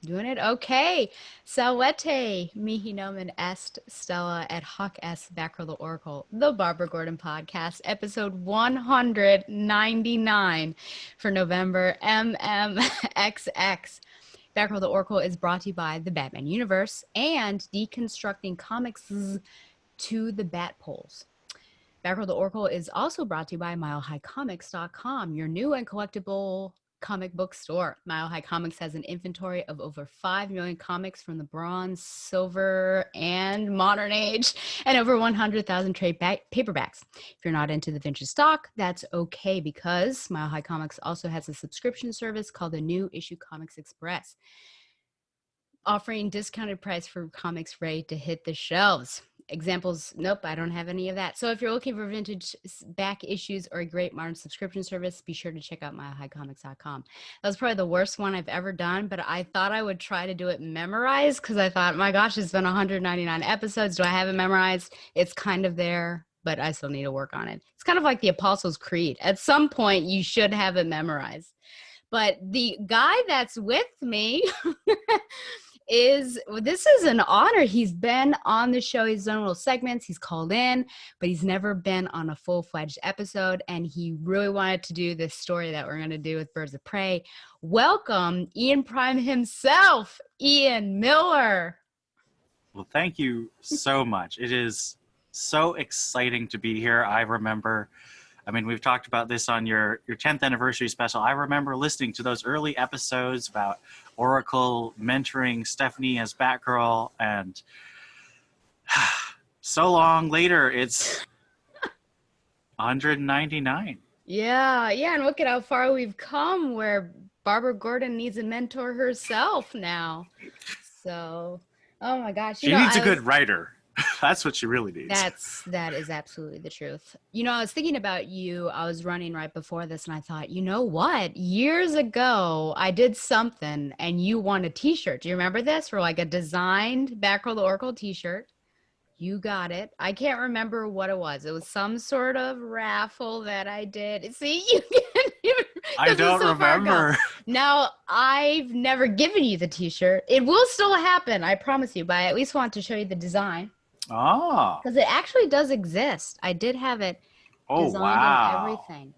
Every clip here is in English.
Doing it okay. Salvete mihi nomen est Stella et hoc est Batgirl the Oracle, the Barbara Gordon podcast, episode 199 for November MMXX. Batgirl the Oracle is brought to you by the Batman Universe and Deconstructing Comics to the Bat Poles. Batgirl the Oracle is also brought to you by MileHighComics.com, your new and collectible comic book store. Mile High Comics has an inventory of over 5 million comics from the Bronze, Silver, and Modern Age, and over 100,000 trade paperbacks. If you're not into the vintage stock, that's okay, because Mile High Comics also has a subscription service called the New Issue Comics Express, offering discounted price for comics ready to hit the shelves. Examples, nope, I don't have any of that. So if you're looking for vintage back issues or a great modern subscription service, be sure to check out milehighcomics.com. That was probably the worst one I've ever done, but I thought I would try to do it memorized, because I thought, my gosh, it's been 199 episodes. Do I have it memorized? It's kind of there, but I still need to work on it. It's kind of like the Apostles' Creed. At some point, you should have it memorized. But the guy that's with me this is an honor. He's been on the show. He's done little segments. He's called in, but he's never been on a full-fledged episode. And he really wanted to do this story that we're going to do with Birds of Prey. Welcome, Ian Prime himself, Ian Miller. Well, thank you so much. It is so exciting to be here. I remember, we've talked about this on your 10th anniversary special. I remember listening to those early episodes about Oracle mentoring Stephanie as Batgirl, and so long later, it's 199. Yeah, and look at how far we've come, where Barbara Gordon needs a mentor herself now. So, oh my gosh. She needs a good writer. That's what she really needs. That is absolutely the truth. I was thinking about you. I was running right before this, and I thought, you know what? Years ago, I did something, and you won a T-shirt. Do you remember this? For like a designed Batgirl the Oracle T-shirt. You got it. I can't remember what it was. It was some sort of raffle that I did. See, you can't even. I don't remember. Now, I've never given you the T-shirt. It will still happen, I promise you, but I at least want to show you the design. Oh. Because it actually does exist. I did have it designed and everything.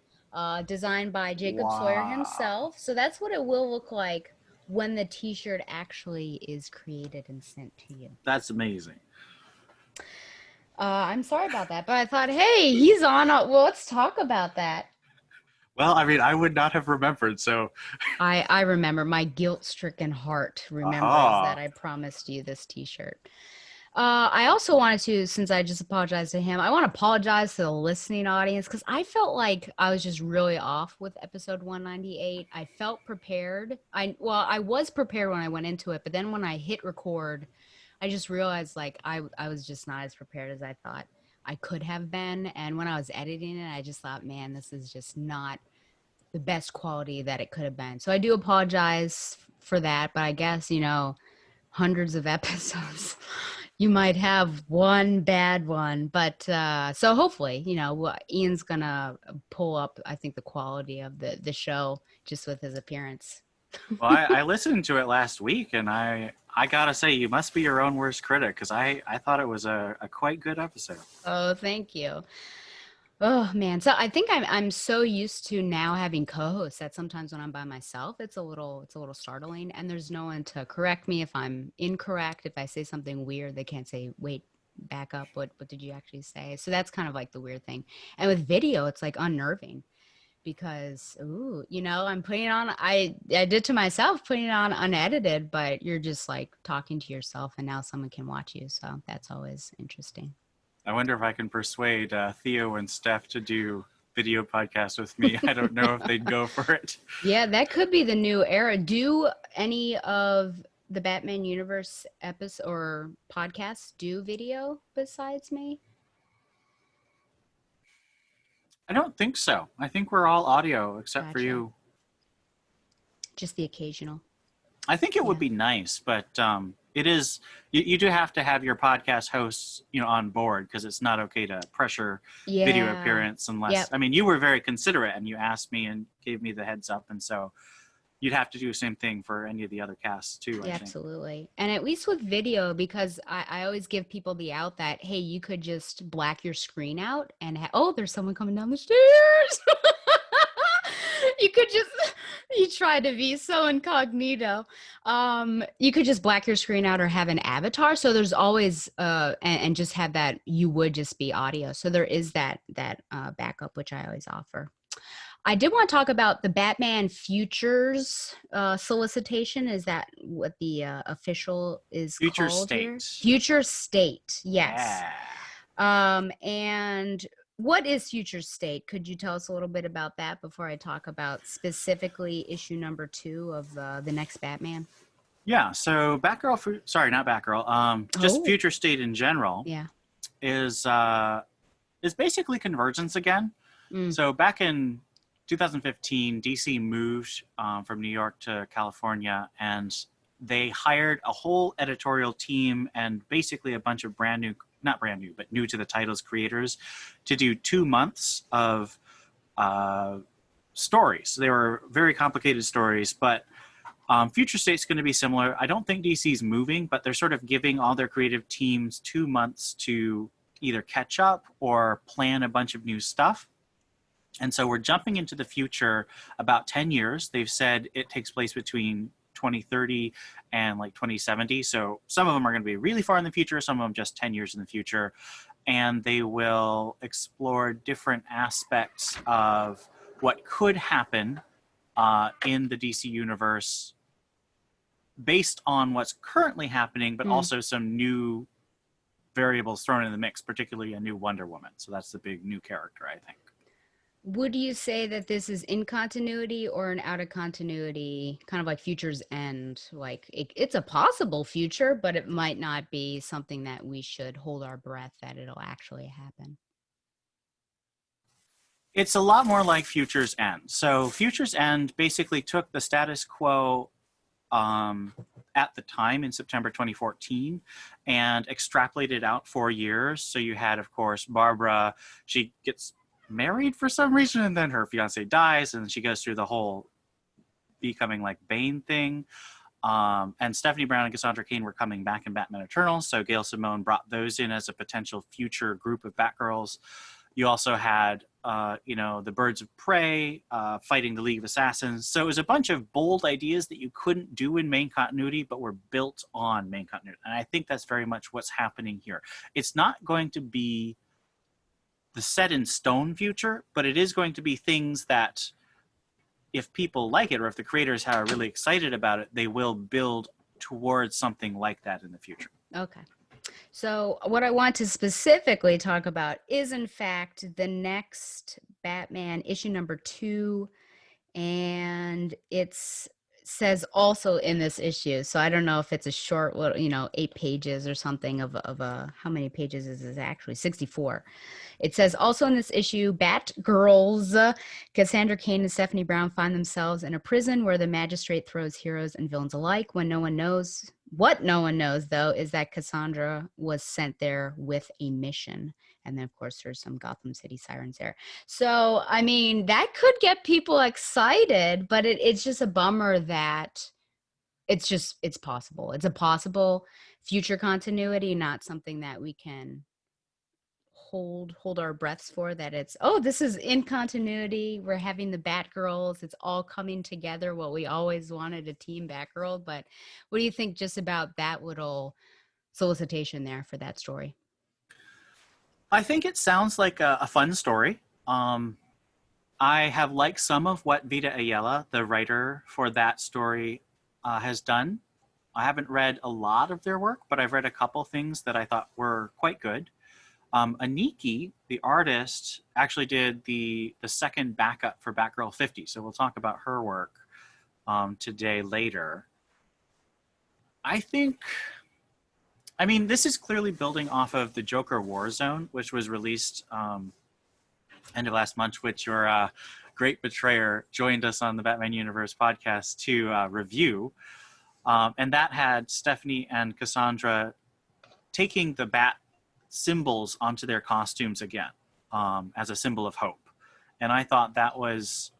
Designed by Jacob Sawyer himself. So that's what it will look like when the T-shirt actually is created and sent to you. That's amazing. I'm sorry about that, but I thought, hey, he's on. Well, let's talk about that. Well, I would not have remembered, so. I remember. My guilt-stricken heart remembers that I promised you this T-shirt. I also wanted to, since I just apologized to him, I want to apologize to the listening audience, because I felt like I was just really off with episode 198. I felt prepared. I was prepared when I went into it, but then when I hit record, I just realized like I was just not as prepared as I thought I could have been. And when I was editing it, I just thought, man, this is just not the best quality that it could have been. So I do apologize for that, but I guess, hundreds of episodes, you might have one bad one, but so hopefully, Ian's gonna pull up, I think, the quality of the show just with his appearance. Well, I listened to it last week, and I gotta say, you must be your own worst critic, because I thought it was a quite good episode. Oh, thank you. Oh man, so I think I'm so used to now having co-hosts that sometimes when I'm by myself, it's a little startling, and there's no one to correct me if I'm incorrect. If I say something weird, they can't say, wait, back up. What did you actually say? So that's kind of like the weird thing. And with video, it's like unnerving, because I'm putting it on. I did to myself, putting it on unedited, but you're just like talking to yourself, and now someone can watch you. So that's always interesting. I wonder if I can persuade Theo and Steph to do video podcasts with me. I don't know if they'd go for it. Yeah, that could be the new era. Do any of the Batman Universe episodes or podcasts do video besides me? I don't think so. I think we're all audio except for you. Just the occasional. I think it would be nice, but it is, you do have to have your podcast hosts, on board, because it's not okay to pressure video appearance unless, you were very considerate and you asked me and gave me the heads up. And so you'd have to do the same thing for any of the other casts too, I Yeah, think. absolutely. And at least with video, because I always give people the out that, hey, you could just black your screen out and, oh, there's someone coming down the stairs. You could just, you try to be so incognito. You could just black your screen out or have an avatar. So there's always, and just have that, you would just be audio. So there is that backup, which I always offer. I did want to talk about the Batman Futures solicitation. Is that what the official is Future called here? state. Future State, yes. Yeah. And what is Future State? Could you tell us a little bit about that before I talk about specifically issue number 2 of the next Batman? Yeah, so Batgirl, sorry, not Batgirl, just Future State in general Yeah. is basically convergence again. Mm. So back in 2015, DC moved from New York to California, and they hired a whole editorial team and basically a bunch of not brand new, but new to the titles creators to do 2 months of stories. They were very complicated stories, but Future State's going to be similar. I don't think DC's moving, but they're sort of giving all their creative teams 2 months to either catch up or plan a bunch of new stuff. And so we're jumping into the future about 10 years. They've said it takes place between 2030 and like 2070. So some of them are going to be really far in the future, some of them just 10 years in the future. And they will explore different aspects of what could happen in the DC universe based on what's currently happening, but also some new variables thrown in the mix, particularly a new Wonder Woman. So that's the big new character, I think. Would you say that this is in continuity or an out of continuity, kind of like Future's End? Like it's a possible future, but it might not be something that we should hold our breath that it'll actually happen. It's a lot more like Future's End. So Future's End basically took the status quo at the time in September 2014 and extrapolated out 4 years. So you had, of course, Barbara. She gets married for some reason, and then her fiance dies, and she goes through the whole becoming like Bane thing. And Stephanie Brown and Cassandra Cain were coming back in Batman Eternal, so Gail Simone brought those in as a potential future group of Batgirls. You also had, the Birds of Prey fighting the League of Assassins. So it was a bunch of bold ideas that you couldn't do in main continuity, but were built on main continuity. And I think that's very much what's happening here. It's not going to be the set in stone future, but it is going to be things that if people like it or if the creators are really excited about it, they will build towards something like that in the future. Okay. So what I want to specifically talk about is, in fact, the next Batman issue number 2. And it's says also in this issue, so I don't know if it's a short, 8 pages or something of a, how many pages is this actually? 64. It says also in this issue, Batgirls, Cassandra Cain and Stephanie Brown find themselves in a prison where the magistrate throws heroes and villains alike when no one knows. What no one knows, though, is that Cassandra was sent there with a mission. And then, of course, there's some Gotham City sirens there. So, I mean, that could get people excited, but it's just a bummer that it's possible. It's a possible future continuity, not something that we can hold our breaths for, that it's, oh, this is in continuity. We're having the Batgirls. It's all coming together. What we always wanted, a team Batgirl. But what do you think just about that little solicitation there for that story? I think it sounds like a fun story. I have liked some of what Vita Ayala, the writer for that story, has done. I haven't read a lot of their work, but I've read a couple things that I thought were quite good. Aniki, the artist, actually did the second backup for Batgirl 50, so we'll talk about her work today later. This is clearly building off of the Joker Warzone, which was released end of last month, which your great betrayer joined us on the Batman Universe podcast to review. And that had Stephanie and Cassandra taking the bat symbols onto their costumes again as a symbol of hope. And I thought that was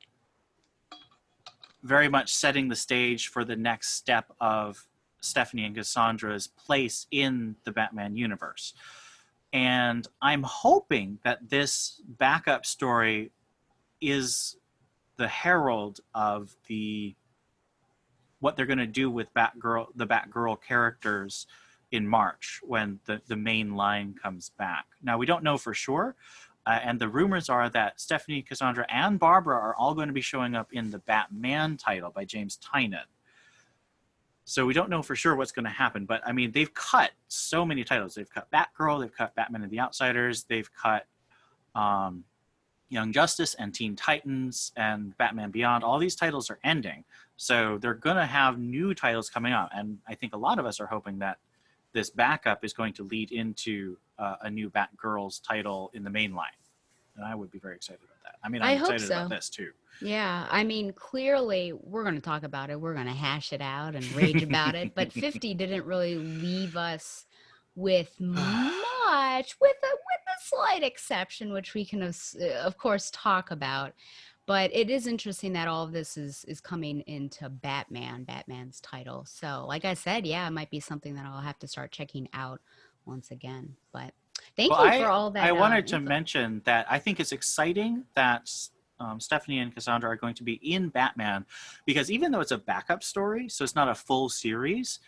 very much setting the stage for the next step of Stephanie and Cassandra's place in the Batman universe. And I'm hoping that this backup story is the herald of what they're going to do with the Batgirl characters in March when the main line comes back. Now, we don't know for sure, and the rumors are that Stephanie, Cassandra, and Barbara are all going to be showing up in the Batman title by James Tynion. So we don't know for sure what's going to happen, but I mean, they've cut so many titles. They've cut Batgirl, they've cut Batman and the Outsiders, they've cut Young Justice and Teen Titans and Batman Beyond. All these titles are ending. So they're going to have new titles coming out. And I think a lot of us are hoping that this backup is going to lead into a new Batgirl's title in the main line. And I would be very excited about that. I mean, I'm excited about this too. Yeah, I mean, clearly we're going to talk about it. We're going to hash it out and rage about it. But 50 didn't really leave us with much, with a slight exception, which we can, of course, talk about. But it is interesting that all of this is coming into Batman's title. So, like I said, yeah, it might be something that I'll have to start checking out once again. But thank you for all that. I wanted to mention that I think it's exciting that Stephanie and Cassandra are going to be in Batman, because even though it's a backup story, so it's not a full series,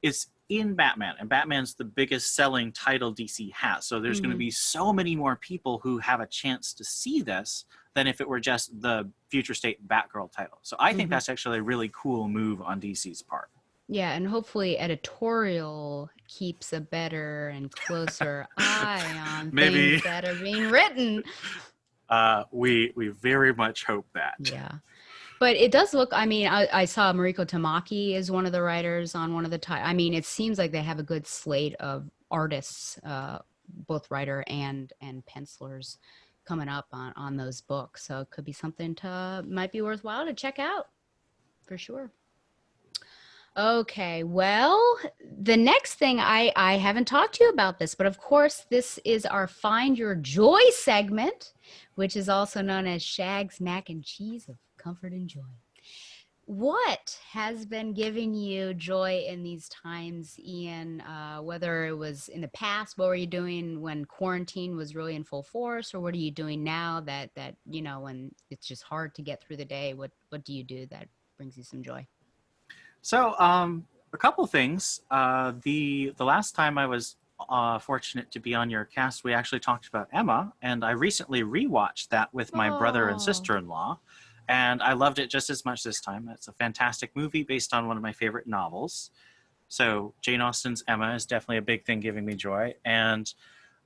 it's in Batman, and Batman's the biggest selling title DC has. So there's going to be so many more people who have a chance to see this than if it were just the future state Batgirl title. So I think that's actually a really cool move on DC's part. Yeah, and hopefully editorial keeps a better and closer eye on things that are being written. We very much hope that. Yeah. But it does look, I mean, I saw Mariko Tamaki is one of the writers on one of the I mean, it seems like they have a good slate of artists, both writer and pencilers coming up on those books. So it could be something might be worthwhile to check out for sure. Okay, well, the next thing, I haven't talked to you about this, but of course, this is our Find Your Joy segment, which is also known as Shag's Mac and Cheese of Comfort and Joy. What has been giving you joy in these times, Ian? Whether it was in the past, what were you doing when quarantine was really in full force, or what are you doing now that you know, when it's just hard to get through the day? What do you do that brings you some joy? So a couple of things. The last time I was fortunate to be on your cast, we actually talked about Emma, and I recently rewatched that with my brother and sister-in-law, and I loved it just as much this time. It's a fantastic movie based on one of my favorite novels. So Jane Austen's Emma is definitely a big thing giving me joy. And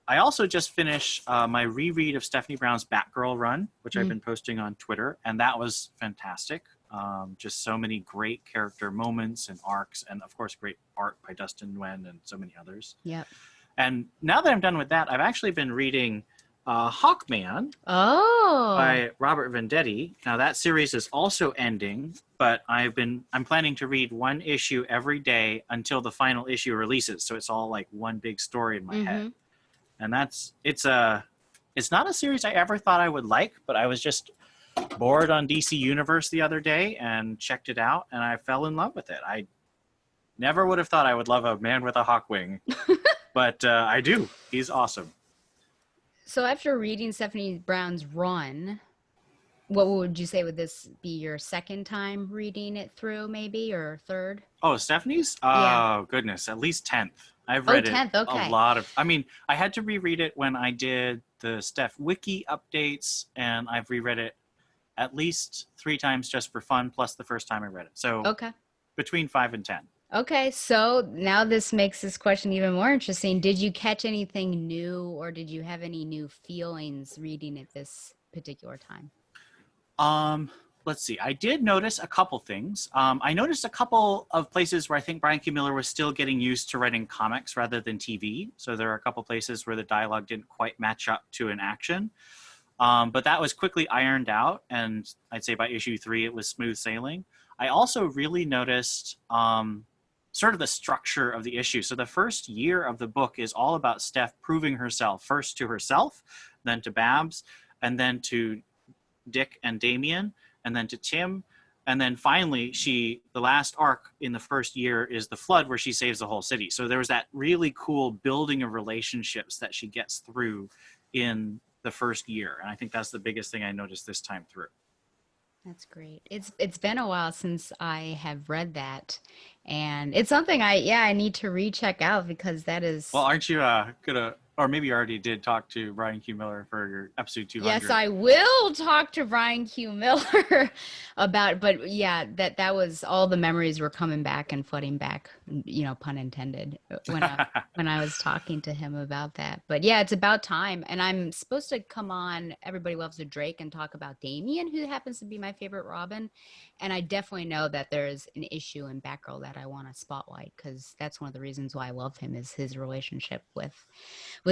I also just finished my reread of Stephanie Brown's Batgirl run, which I've been posting on Twitter, and that was fantastic. Just so many great character moments and arcs, and of course great art by Dustin Nguyen and so many others. Yep. And now that I'm done with that, I've actually been reading Hawkman by Robert Venditti. Now that series is also ending, but I'm planning to read one issue every day until the final issue releases. So it's all like one big story in my head. And it's not a series I ever thought I would like, but I was just bored on DC Universe the other day and checked it out, and I fell in love with it. I never would have thought I would love a man with a hawk wing, but I do. He's awesome. So after reading Stephanie Brown's run, what would you say, would this be your second time reading it through, maybe, or third? Oh, Stephanie's? Oh, goodness, at least 10th. I've read 10th, it a lot of, I mean, I had to reread it when I did the Steph Wiki updates, and I've reread it at least 3 times just for fun, plus the first time I read it. So between 5 and 10. Okay, so now this makes this question even more interesting. Did you catch anything new, or did you have any new feelings reading it this particular time? Let's see. I did notice a couple things. I noticed a couple of places where I think Brian K. Miller was still getting used to writing comics rather than TV. So there are a couple places where the dialogue didn't quite match up to an action. But that was quickly ironed out, and I'd say by issue 3 it was smooth sailing. I also really noticed sort of the structure of the issue. So the first year of the book is all about Steph proving herself, first to herself, then to Babs, and then to Dick and Damien, and then to Tim, And then finally, the last arc in the first year is the flood, where she saves the whole city. So there was that really cool building of relationships that she gets through in the first year. And I think that's the biggest thing I noticed this time through. That's great. It's been a while since I have read that, and it's something I need to recheck out because that Well, is. aren't you gonna, or maybe you already did talk to Brian Q. Miller for your episode Yes, 200? I will talk to Brian Q. Miller about, but yeah, that was all the memories were coming back and flooding back, pun intended, when I was talking to him about that. But yeah, it's about time. And I'm supposed to come on Everybody Loves a Drake and talk about Damien, who happens to be my favorite Robin. And I definitely know that there's an issue in Batgirl that I want to spotlight because that's one of the reasons why I love him is his relationship with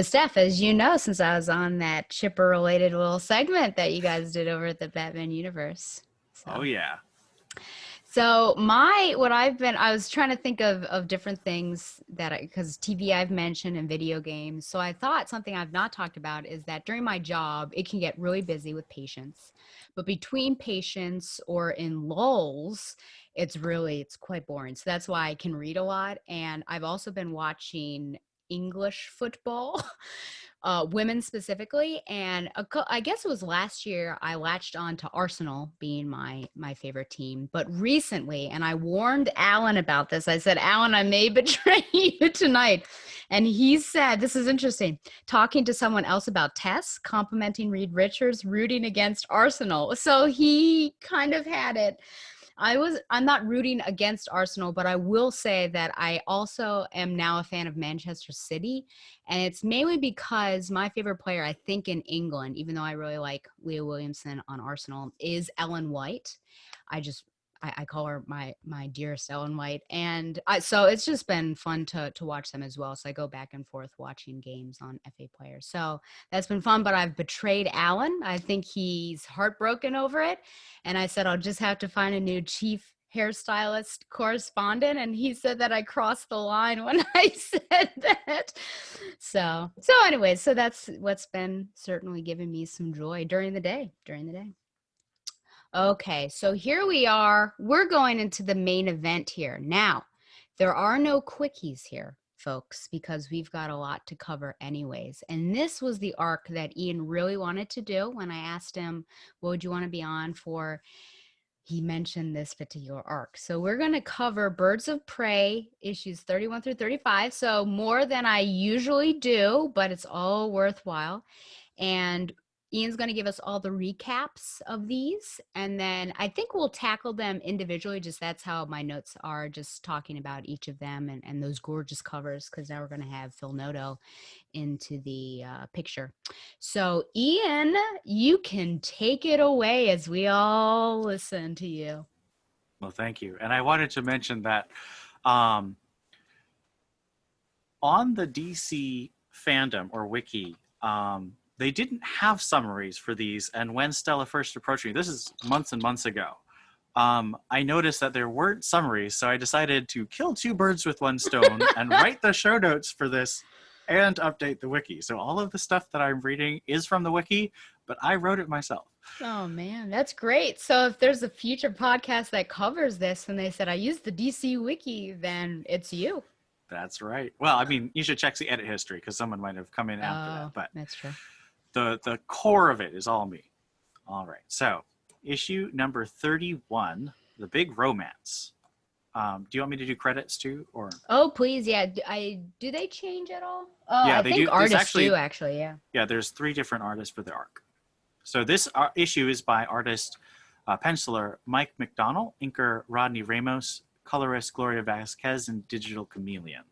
Steph, as you know, since I was on that chipper related little segment that you guys did over at the Batman universe. Oh So yeah. so I was trying to think of different things because TV I've mentioned and video games. So I thought something I've not talked about is that during my job, it can get really busy with patients. But between patients or in lulls, it's quite boring. So that's why I can read a lot. And I've also been watching English football. Women specifically, and I guess it was last year I latched on to Arsenal being my favorite team. But recently, and I warned Alan about this, I said, Alan, I may betray you tonight. And he said, this is interesting, talking to someone else about Tess, complimenting Reed Richards, rooting against Arsenal. So he kind of had it. I'm not rooting against Arsenal, but I will say that I also am now a fan of Manchester City. And it's mainly because my favorite player, I think, in England, even though I really like Leah Williamson on Arsenal, is Ellen White. I just I call her my dearest Ellen White, and so it's just been fun to watch them as well. So I go back and forth watching games on FA Player. So that's been fun. But I've betrayed Alan. I think he's heartbroken over it, and I said I'll just have to find a new chief hairstylist correspondent, and he said that I crossed the line when I said that. So anyway, so that's what's been certainly giving me some joy during the day. Okay, so here we are. We're going into the main event here. Now, there are no quickies here, folks, because we've got a lot to cover anyways. And this was the arc that Ian really wanted to do when I asked him, what would you want to be on for? He mentioned this particular arc. So we're going to cover Birds of Prey issues 31 through 35. So more than I usually do, but it's all worthwhile. And Ian's going to give us all the recaps of these. And then I think we'll tackle them individually. Just that's how my notes are, just talking about each of them and those gorgeous covers, because now we're going to have Phil Noto into the picture. So, Ian, you can take it away as we all listen to you. Well, thank you. And I wanted to mention that on the DC fandom or wiki, they didn't have summaries for these. And when Stella first approached me, this is months and months ago, I noticed that there weren't summaries. So I decided to kill two birds with one stone and write the show notes for this and update the wiki. So all of the stuff that I'm reading is from the wiki, but I wrote it myself. Oh man, that's great. So if there's a future podcast that covers this and they said I used the DC wiki, then it's you. That's right. Well, I mean, you should check the edit history because someone might have come in after that. But that's true. The core of it is all me. All right. So issue number 31, The Big Romance. Do you want me to do credits too, or? Oh, please, yeah. Do they change at all? Oh, Yeah, I they think do. artists do actually. Yeah. Yeah, there's 3 different artists for the arc. So this issue is by artist, penciler Mike McDonnell, inker Rodney Ramos, colorist Gloria Vasquez, and digital chameleon.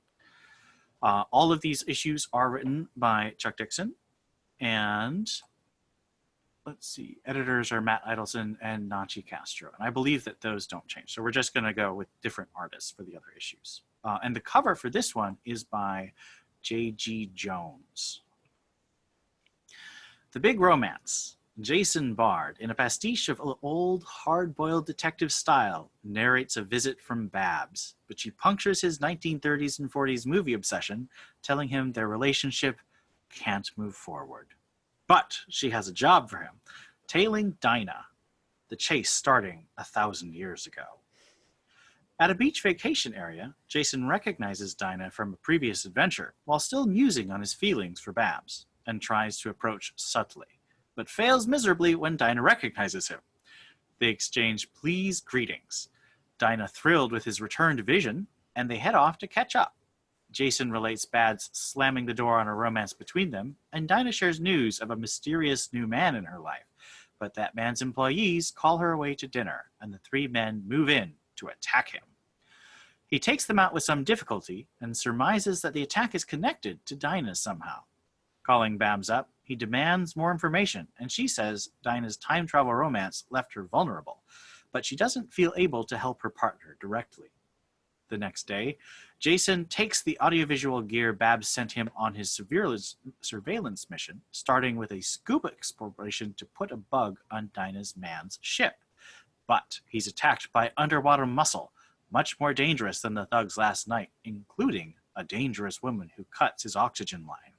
All of these issues are written by Chuck Dixon, and let's see, editors are Matt Idelson and Nachi Castro, and I believe that those don't change. So we're just going to go with different artists for the other issues. And the cover for this one is by J.G. Jones. The Big Romance. Jason Bard, in a pastiche of old, hard-boiled detective style, narrates a visit from Babs, but she punctures his 1930s and 40s movie obsession, telling him their relationship can't move forward. But she has a job for him, tailing Dinah, the chase starting 1,000 years ago. At a beach vacation area, Jason recognizes Dinah from a previous adventure while still musing on his feelings for Babs and tries to approach subtly, but fails miserably when Dinah recognizes him. They exchange pleased greetings, Dinah thrilled with his returned vision, and they head off to catch up. Jason relates Babs slamming the door on a romance between them, and Dinah shares news of a mysterious new man in her life, but that man's employees call her away to dinner, and the three men move in to attack him. He takes them out with some difficulty and surmises that the attack is connected to Dinah somehow. Calling Babs up, he demands more information, and she says Dinah's time travel romance left her vulnerable, but she doesn't feel able to help her partner directly. The next day, Jason takes the audiovisual gear Babs sent him on his surveillance mission, starting with a scuba exploration to put a bug on Dinah's man's ship. But he's attacked by underwater muscle, much more dangerous than the thugs last night, including a dangerous woman who cuts his oxygen line.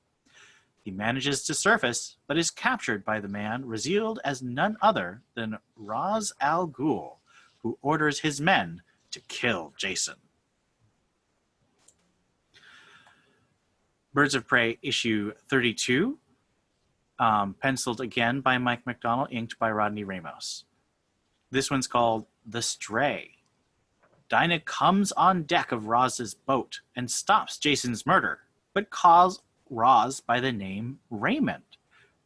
He manages to surface, but is captured by the man revealed as none other than Ra's al Ghul, who orders his men to kill Jason. Birds of Prey issue 32, penciled again by Mike McDonald, inked by Rodney Ramos. This one's called The Stray. Dinah comes on deck of Roz's boat and stops Jason's murder, but calls Roz by the name Raymond.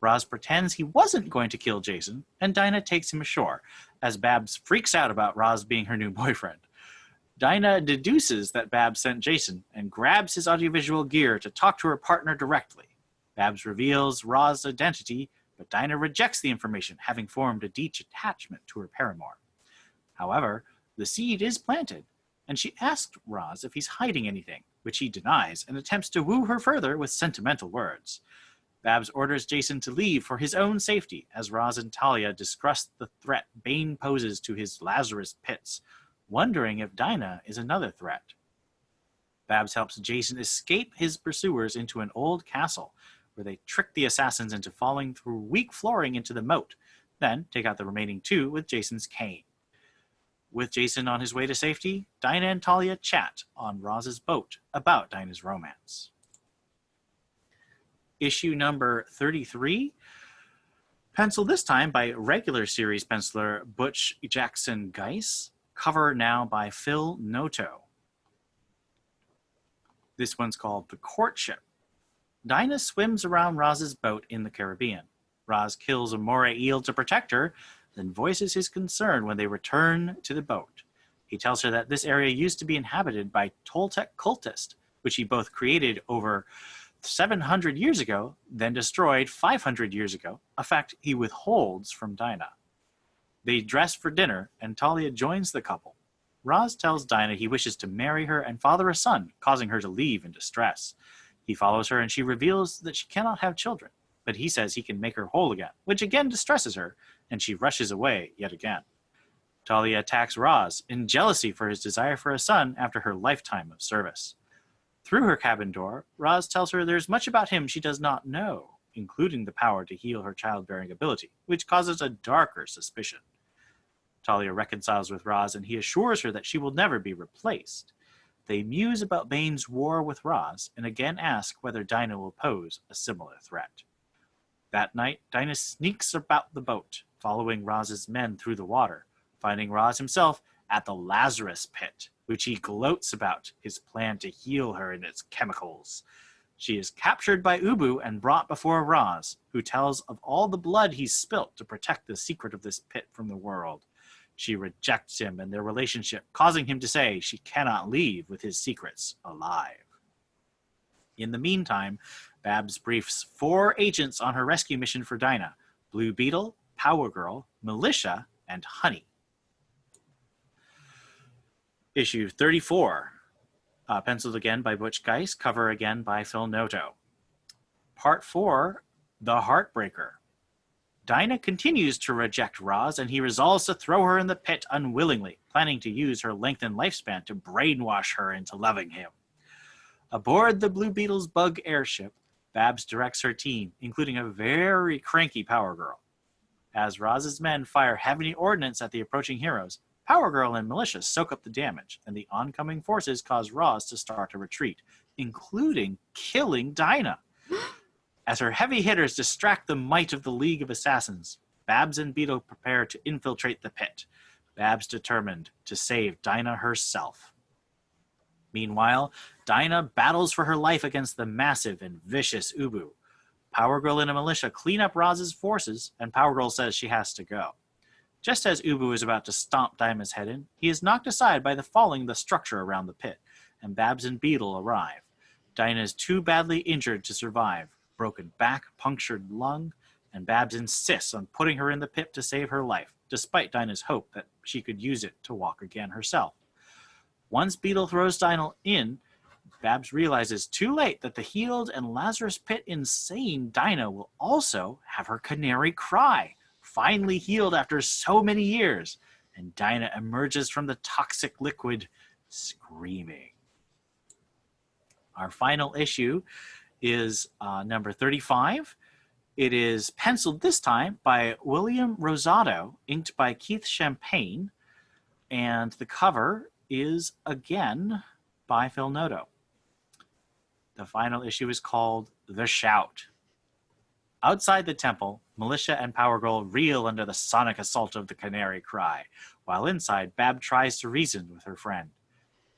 Roz pretends he wasn't going to kill Jason, and Dinah takes him ashore, as Babs freaks out about Roz being her new boyfriend. Dinah deduces that Babs sent Jason and grabs his audiovisual gear to talk to her partner directly. Babs reveals Roz's identity, but Dinah rejects the information, having formed a deep attachment to her paramour. However, the seed is planted, and she asks Roz if he's hiding anything, which he denies and attempts to woo her further with sentimental words. Babs orders Jason to leave for his own safety as Roz and Talia discuss the threat Bane poses to his Lazarus pits, wondering if Dinah is another threat. Babs helps Jason escape his pursuers into an old castle, where they trick the assassins into falling through weak flooring into the moat, then take out the remaining two with Jason's cane. With Jason on his way to safety, Dinah and Talia chat on Roz's boat about Dinah's romance. Issue number 33, penciled this time by regular series penciler Butch Jackson Geiss, cover now by Phil Noto. This one's called The Courtship. Dinah swims around Roz's boat in the Caribbean. Roz kills a moray eel to protect her, then voices his concern when they return to the boat. He tells her that this area used to be inhabited by Toltec cultists, which he both created over 700 years ago, then destroyed 500 years ago, a fact he withholds from Dinah. They dress for dinner, and Talia joins the couple. Roz tells Dinah he wishes to marry her and father a son, causing her to leave in distress. He follows her, and she reveals that she cannot have children, but he says he can make her whole again, which again distresses her, and she rushes away yet again. Talia attacks Roz in jealousy for his desire for a son after her lifetime of service. Through her cabin door, Roz tells her there's much about him she does not know, including the power to heal her childbearing ability, which causes a darker suspicion. Talia reconciles with Roz, and he assures her that she will never be replaced. They muse about Bane's war with Roz, and again ask whether Dinah will pose a similar threat. That night, Dinah sneaks about the boat, following Roz's men through the water, finding Roz himself at the Lazarus pit, which he gloats about his plan to heal her in its chemicals. She is captured by Ubu and brought before Roz, who tells of all the blood he's spilt to protect the secret of this pit from the world. She rejects him and their relationship, causing him to say she cannot leave with his secrets alive. In the meantime, Babs briefs 4 agents on her rescue mission for Dinah: Blue Beetle, Power Girl, Militia, and Honey. Issue 34, penciled again by Butch Geiss, cover again by Phil Noto. Part 4, The Heartbreaker. Dinah continues to reject Roz, and he resolves to throw her in the pit unwillingly, planning to use her lengthened lifespan to brainwash her into loving him. Aboard the Blue Beetle's bug airship, Babs directs her team, including a very cranky Power Girl. As Roz's men fire heavy ordnance at the approaching heroes, Power Girl and Militia soak up the damage, and the oncoming forces cause Roz to start a retreat, including killing Dinah. As her heavy hitters distract the might of the League of Assassins, Babs and Beetle prepare to infiltrate the pit, Babs determined to save Dinah herself. Meanwhile, Dinah battles for her life against the massive and vicious Ubu. Power Girl and a Militia clean up Roz's forces, and Power Girl says she has to go. Just as Ubu is about to stomp Dinah's head in, he is knocked aside by the falling the structure around the pit, and Babs and Beetle arrive. Dinah is too badly injured to survive, broken back, punctured lung, and Babs insists on putting her in the pit to save her life, despite Dinah's hope that she could use it to walk again herself. Once Beetle throws Dinah in, Babs realizes too late that the healed and Lazarus Pit insane Dinah will also have her canary cry, finally healed after so many years, and Dinah emerges from the toxic liquid screaming. Our final issue is number 35. It is penciled this time by William Rosado, inked by Keith Champagne, and the cover is again by Phil Noto. The final issue is called The Shout. Outside the temple, Militia and Power Girl reel under the sonic assault of the canary cry, while inside, Bab tries to reason with her friend.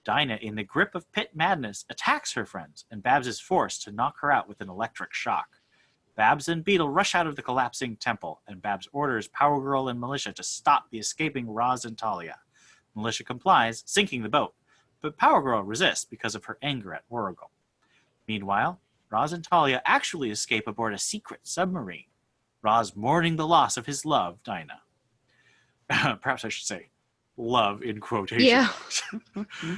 Dinah, in the grip of pit madness, attacks her friends, and Babs is forced to knock her out with an electric shock. Babs and Beetle rush out of the collapsing temple, and Babs orders Power Girl and Militia to stop the escaping Roz and Talia. Militia complies, sinking the boat, but Power Girl resists because of her anger at Oracle. Meanwhile, Roz and Talia actually escape aboard a secret submarine, Roz mourning the loss of his love, Dinah. Perhaps I should say, love in quotation Yeah. marks.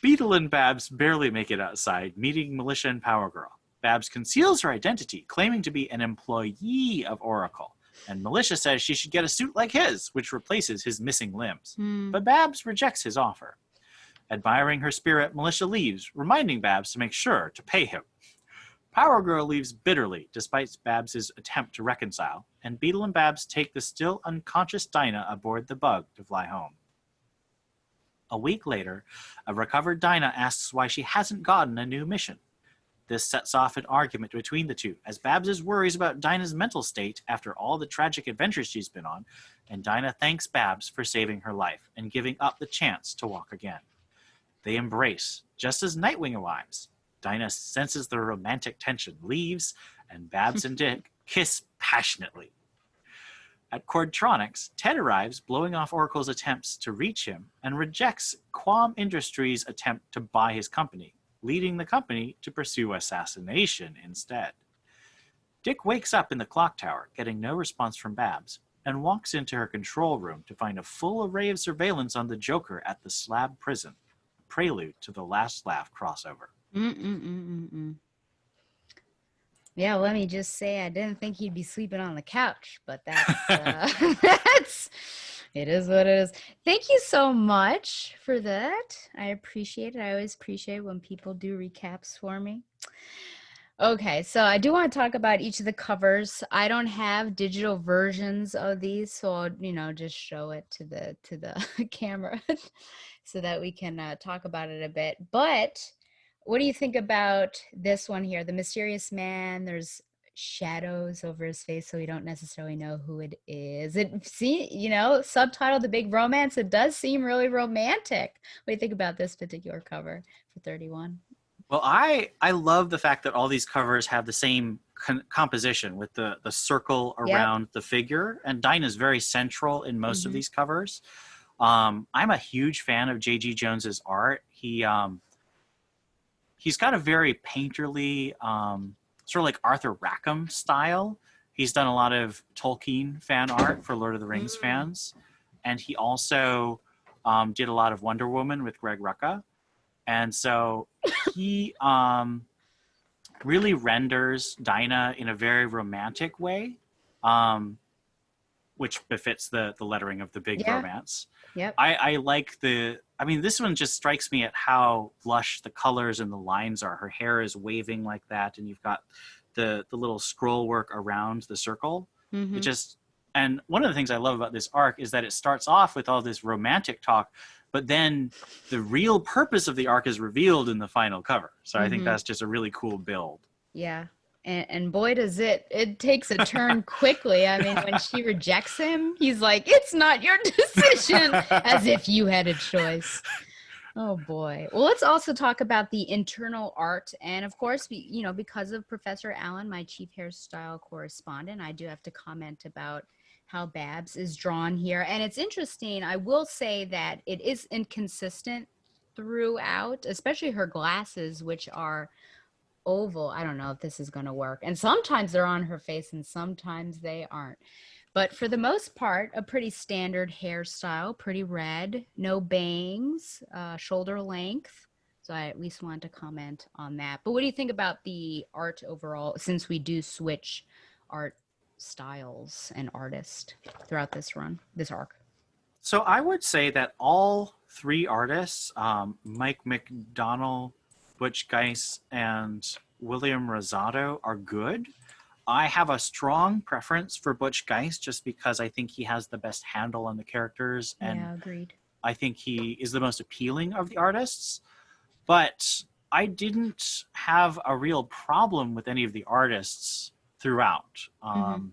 Beetle and Babs barely make it outside, meeting Militia and Power Girl. Babs conceals her identity, claiming to be an employee of Oracle, and Militia says she should get a suit like his, which replaces his missing limbs. But Babs rejects his offer. Admiring her spirit, Militia leaves, reminding Babs to make sure to pay him. Power Girl leaves bitterly, despite Babs' attempt to reconcile, and Beetle and Babs take the still unconscious Dinah aboard the bug to fly home. A week later, a recovered Dinah asks why she hasn't gotten a new mission. This sets off an argument between the two, as Babs worries about Dinah's mental state after all the tragic adventures she's been on, and Dinah thanks Babs for saving her life and giving up the chance to walk again. They embrace, just as Nightwing arrives. Dinah senses the romantic tension, leaves, and Babs and Dick kiss passionately. At Cordtronics, Ted arrives, blowing off Oracle's attempts to reach him, and rejects Quam Industries' attempt to buy his company, leading the company to pursue assassination instead. Dick wakes up in the clock tower, getting no response from Babs, and walks into her control room to find a full array of surveillance on the Joker at the Slab Prison, a prelude to the Last Laugh crossover. Yeah, let me just say I didn't think he'd be sleeping on the couch, but that's it is what it is. Thank you so much for that. I appreciate it. I always appreciate when people do recaps for me. Okay, so I do want to talk about each of the covers. I don't have digital versions of these, so I'll, just show it to the camera so that we can talk about it a bit. But what do you think about this one here? The Mysterious Man, there's shadows over his face, so we don't necessarily know who it is. Subtitled The Big Romance, it does seem really romantic. What do you think about this particular cover for 31? Well, I love the fact that all these covers have the same composition with the circle around the figure, and Dinah's very central in most of these covers. I'm a huge fan of J.G. Jones's art. He's got a very painterly, sort of like Arthur Rackham style. He's done a lot of Tolkien fan art for Lord of the Rings fans, and he also did a lot of Wonder Woman with Greg Rucka. And so he really renders Dinah in a very romantic way, which befits the lettering of the big romance. Yep. I like this one just strikes me at how lush the colors and the lines are. Her hair is waving like that, and you've got the little scroll work around the circle. It just, And one of the things I love about this arc is that it starts off with all this romantic talk, but then the real purpose of the arc is revealed in the final cover. So I think Mm-hmm. that's just a really cool build. Yeah. And boy, does it takes a turn quickly. I mean, when she rejects him, he's like, it's not your decision, as if you had a choice. Oh boy. Well, let's also talk about the internal art. And of course, because of Professor Allen, my chief hairstyle correspondent, I do have to comment about how Babs is drawn here. And it's interesting. I will say that it is inconsistent throughout, especially her glasses, which are oval. I don't know if this is going to work. And sometimes they're on her face and sometimes they aren't. But for the most part, a pretty standard hairstyle, pretty red, no bangs, shoulder length. So I at least wanted to comment on that. But what do you think about the art overall, since we do switch art styles and artists throughout this arc? So I would say that all three artists, Mike McDonnell, Butch Geis, and William Rosado, are good. I have a strong preference for Butch Geis just because I think he has the best handle on the characters, and Yeah, agreed. I think he is the most appealing of the artists. But I didn't have a real problem with any of the artists throughout. Mm-hmm.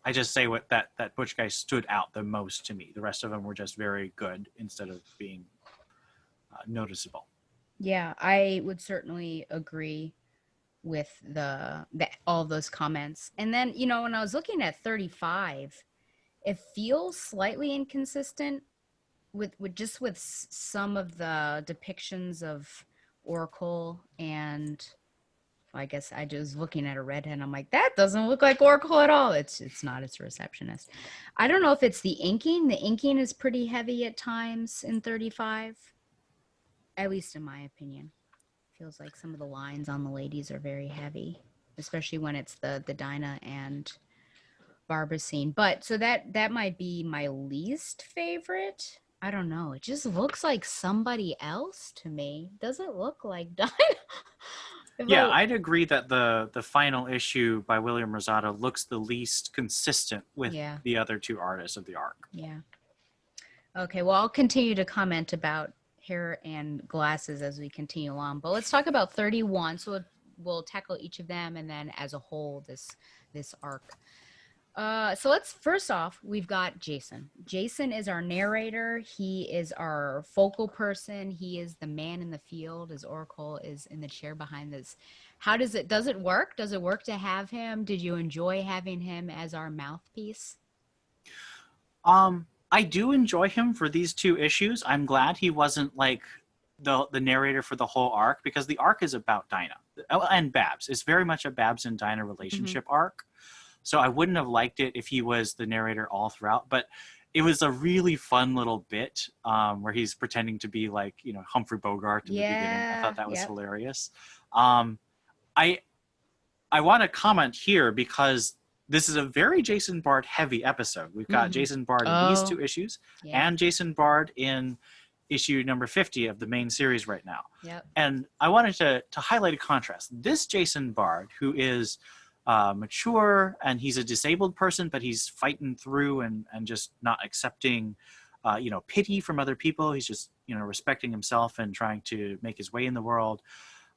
I just say that Butch guy stood out the most to me. The rest of them were just very good instead of being noticeable. Yeah, I would certainly agree with the all those comments. And then, when I was looking at 35, it feels slightly inconsistent with some of the depictions of Oracle. And I guess I just looking at a redhead and I'm like, that doesn't look like Oracle at all. It's not, it's a receptionist. I don't know if it's the inking. The inking is pretty heavy at times in 35, at least in my opinion. Feels like some of the lines on the ladies are very heavy, especially when it's the Dinah and Barbara scene. But so that might be my least favorite. I don't know. It just looks like somebody else to me. Doesn't look like Dinah. if Yeah, I I'd agree that the final issue by William Rosado looks the least consistent with Yeah. the other two artists of the arc. Yeah. Okay, well, I'll continue to comment about hair and glasses as we continue along. But let's talk about 31. So we'll tackle each of them and then as a whole this arc. So let's first off, we've got Jason. Jason is our narrator. He is our focal person. He is the man in the field as Oracle is in the chair behind this. How does it work? Does it work to have him? Did you enjoy having him as our mouthpiece? I do enjoy him for these two issues. I'm glad he wasn't like the narrator for the whole arc, because the arc is about Dinah and Babs. It's very much a Babs and Dinah relationship arc. So I wouldn't have liked it if he was the narrator all throughout, but it was a really fun little bit where he's pretending to be like, Humphrey Bogart in the beginning. I thought that was hilarious. I want to comment here because this is a very Jason Bard heavy episode. We've got Jason Bard in these two issues and Jason Bard in issue number 50 of the main series right now. And I wanted to highlight a contrast. This Jason Bard, who is mature and he's a disabled person, but he's fighting through and just not accepting, pity from other people. He's just, respecting himself and trying to make his way in the world.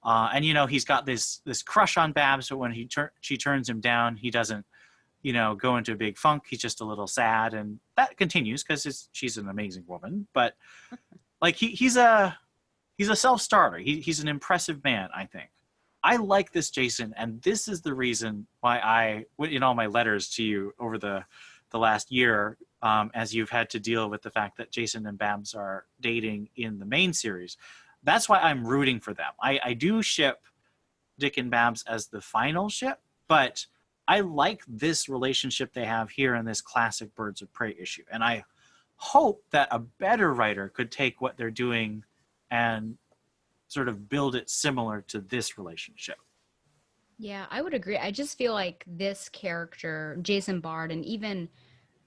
And he's got this crush on Babs, but when she turns him down, he doesn't, go into a big funk. He's just a little sad, and that continues because she's an amazing woman. But like he's a self-starter. He's an impressive man, I think. I like this Jason, and this is the reason why I, in all my letters to you over the last year, as you've had to deal with the fact that Jason and Babs are dating in the main series. That's why I'm rooting for them. I do ship Dick and Babs as the final ship, but I like this relationship they have here in this classic Birds of Prey issue. And I hope that a better writer could take what they're doing and sort of build it similar to this relationship. Yeah, I would agree. I just feel like this character, Jason Bard, and even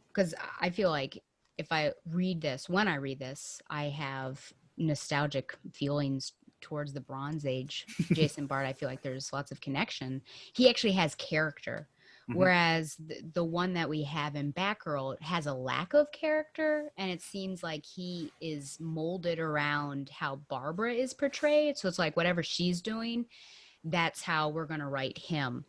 because I feel like when I read this, I have nostalgic feelings towards the Bronze Age. Jason Bard, I feel like there's lots of connection. He actually has character, Mm-hmm. Whereas the one that we have in Batgirl has a lack of character, and it seems like he is molded around how Barbara is portrayed. So it's like whatever she's doing, that's how we're going to write him.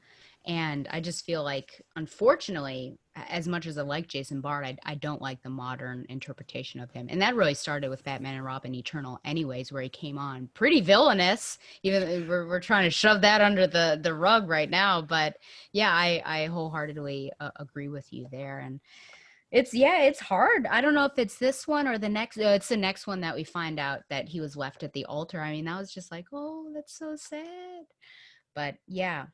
And I just feel like, unfortunately, as much as I like Jason Bard, I don't like the modern interpretation of him. And that really started with Batman and Robin Eternal, anyways, where he came on pretty villainous. Even we're trying to shove that under the rug right now. But yeah, I wholeheartedly agree with you there. And it's hard. I don't know if it's this one or the next. It's the next one that we find out that he was left at the altar. I mean, that was just like, oh, that's so sad. But yeah,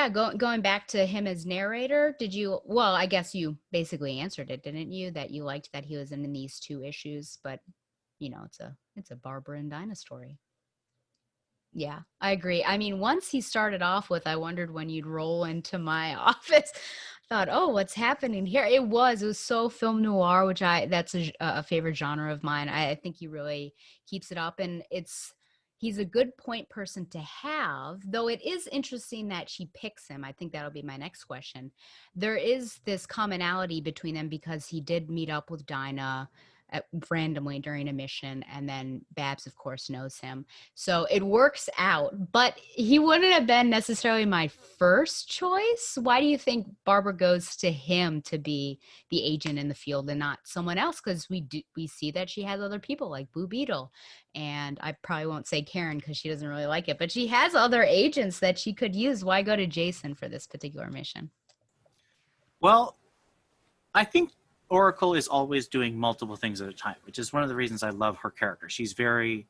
going back to him as narrator, did you? Well, I guess you basically answered it, didn't you? That you liked that he was in these two issues, but it's a Barbara and Dinah story. Yeah, I agree. I mean, once he started off with, I wondered when you'd roll into my office. I thought, oh, what's happening here? It was so film noir, which that's a favorite genre of mine. I think he really keeps it up, and he's a good point person to have, though it is interesting that she picks him. I think that'll be my next question. There is this commonality between them because he did meet up with Dinah randomly during a mission, and then Babs, of course, knows him. So it works out, but he wouldn't have been necessarily my first choice. Why do you think Barbara goes to him to be the agent in the field and not someone else? Because we see that she has other people like Blue Beetle, and I probably won't say Karen because she doesn't really like it, but she has other agents that she could use. Why go to Jason for this particular mission? Well, I think Oracle is always doing multiple things at a time, which is one of the reasons I love her character. She's very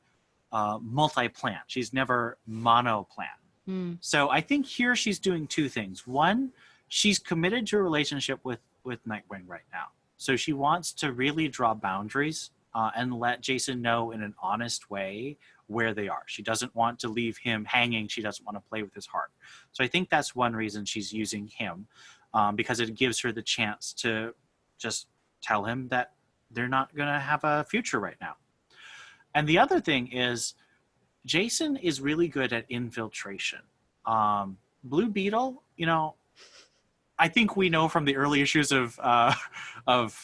multi-plant. She's never mono-plant. Mm. So I think here she's doing two things. One, she's committed to a relationship with Nightwing right now. So she wants to really draw boundaries and let Jason know in an honest way where they are. She doesn't want to leave him hanging. She doesn't want to play with his heart. So I think that's one reason she's using him, because it gives her the chance to just tell him that they're not going to have a future right now. And the other thing is, Jason is really good at infiltration. Blue Beetle, I think we know from the early issues of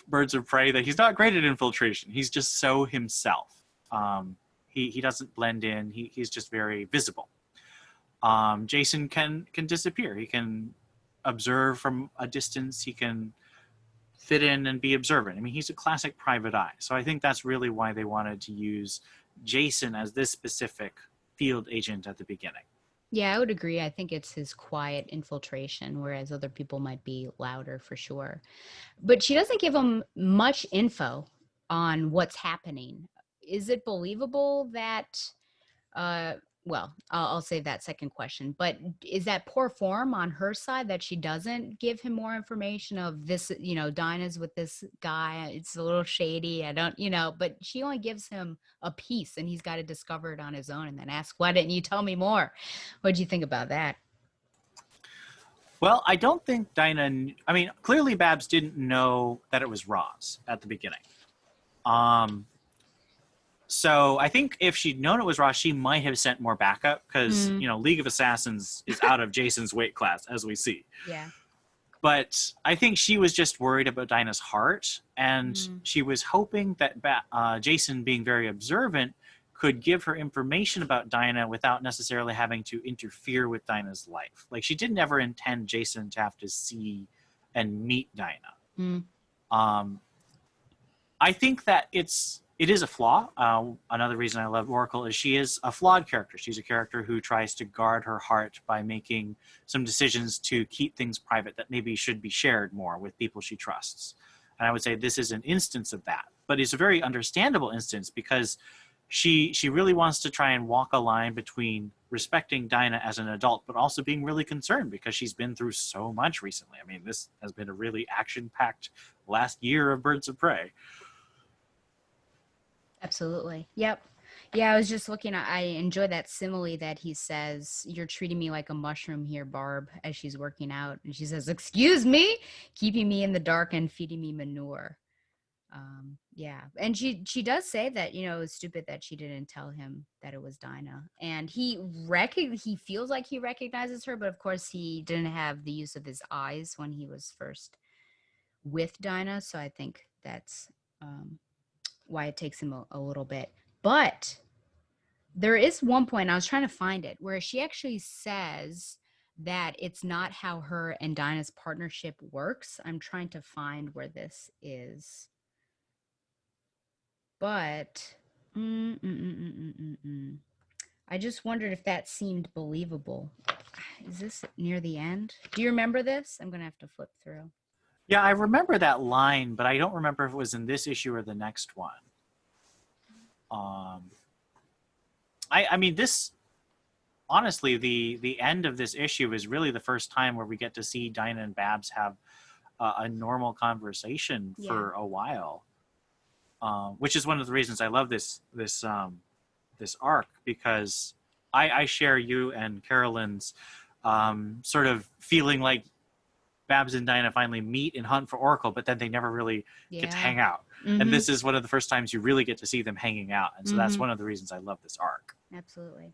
Birds of Prey that he's not great at infiltration. He's just so himself. He doesn't blend in. He's just very visible. Jason can disappear. He can observe from a distance. He can fit in and be observant. I mean, he's a classic private eye. So I think that's really why they wanted to use Jason as this specific field agent at the beginning. Yeah, I would agree. I think it's his quiet infiltration, whereas other people might be louder for sure. But she doesn't give him much info on what's happening. Is it believable that, uh, well, I'll save that second question, but is that poor form on her side that she doesn't give him more information of this, Dinah's with this guy, it's a little shady, I don't, but she only gives him a piece and he's got to discover it on his own and then ask, why didn't you tell me more? What do you think about that? Well, I don't think Dinah. I mean, clearly Babs didn't know that it was Roz at the beginning. So I think if she'd known it was Roz, she might have sent more backup because League of Assassins is out of Jason's weight class, as we see. Yeah. But I think she was just worried about Dinah's heart, and she was hoping that Jason, being very observant, could give her information about Dinah without necessarily having to interfere with Dinah's life. Like, she didn't ever intend Jason to have to see and meet Dinah. I think that it is a flaw. Another reason I love Oracle is she is a flawed character. She's a character who tries to guard her heart by making some decisions to keep things private that maybe should be shared more with people she trusts. And I would say this is an instance of that. But it's a very understandable instance because she really wants to try and walk a line between respecting Dinah as an adult, but also being really concerned because she's been through so much recently. I mean, this has been a really action-packed last year of Birds of Prey. Absolutely. Yep. Yeah, I was just looking. I enjoy that simile that he says, "You're treating me like a mushroom here, Barb," as she's working out. And she says, "Excuse me, keeping me in the dark and feeding me manure." Yeah, and she does say that, you know, it was stupid that she didn't tell him that it was Dinah, and he feels like he recognizes her, but of course he didn't have the use of his eyes when he was first with Dinah, so I think that's um, why it takes him a little bit. But there is one point, I was trying to find it, where she actually says that it's not how her and Dinah's partnership works. I'm trying to find where this is. But I just wondered if that seemed believable. Is this near the end? Do you remember this? I'm going to have to flip through. Yeah, I remember that line, but I don't remember if it was in this issue or the next one. Um, I mean, this honestly, the end of this issue is really the first time where we get to see Dinah and Babs have a normal conversation for a while, which is one of the reasons I love this arc, because I share you and Carolyn's sort of feeling like Babs and Dinah finally meet and hunt for Oracle, but then they never really get to hang out. And this is one of the first times you really get to see them hanging out. And so that's one of the reasons I love this arc. Absolutely.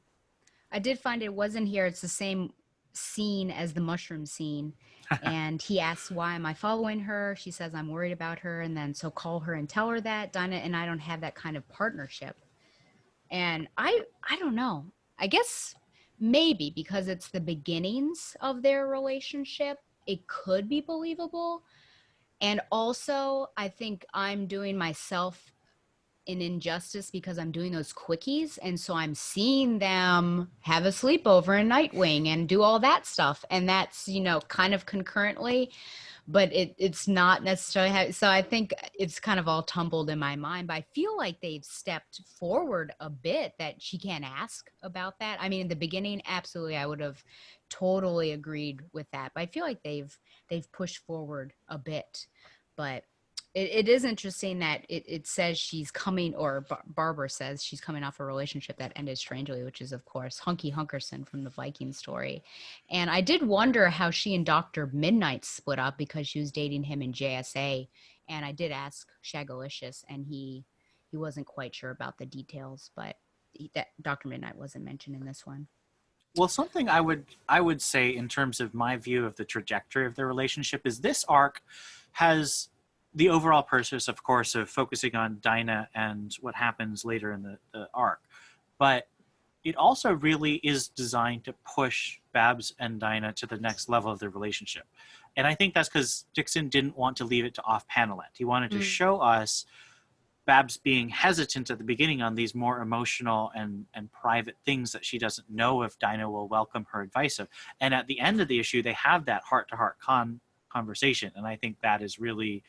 I did find it wasn't here. It's the same scene as the mushroom scene. And he asks, why am I following her? She says, I'm worried about her. And then, so call her and tell her that. Dinah and I don't have that kind of partnership. And I don't know. I guess maybe because it's the beginnings of their relationship, it could be believable. And also, I think I'm doing myself an injustice because I'm doing those quickies. And so I'm seeing them have a sleepover in Nightwing and do all that stuff. And that's, you know, kind of concurrently, but it's not necessarily so I think it's kind of all tumbled in my mind, but I feel like they've stepped forward a bit, that she can't ask about that. I mean, in the beginning, absolutely, I would have totally agreed with that, but I feel like they've pushed forward a bit. But it is interesting that it says she's coming, or Barbara says she's coming off a relationship that ended strangely, which is, of course, Hunky Hunkerson from the Viking story. And I did wonder how she and Dr. Midnight split up, because she was dating him in JSA. And I did ask Shagalicious, and he wasn't quite sure about the details, but that Dr. Midnight wasn't mentioned in this one. Well, something I would say in terms of my view of the trajectory of their relationship is this arc has the overall purpose, of course, of focusing on Dinah and what happens later in the arc. But it also really is designed to push Babs and Dinah to the next level of their relationship. And I think that's because Dixon didn't want to leave it to off-panel end. He wanted to show us Babs being hesitant at the beginning on these more emotional and private things that she doesn't know if Dinah will welcome her advice of. And at the end of the issue, they have that heart-to-heart conversation. And I think that is really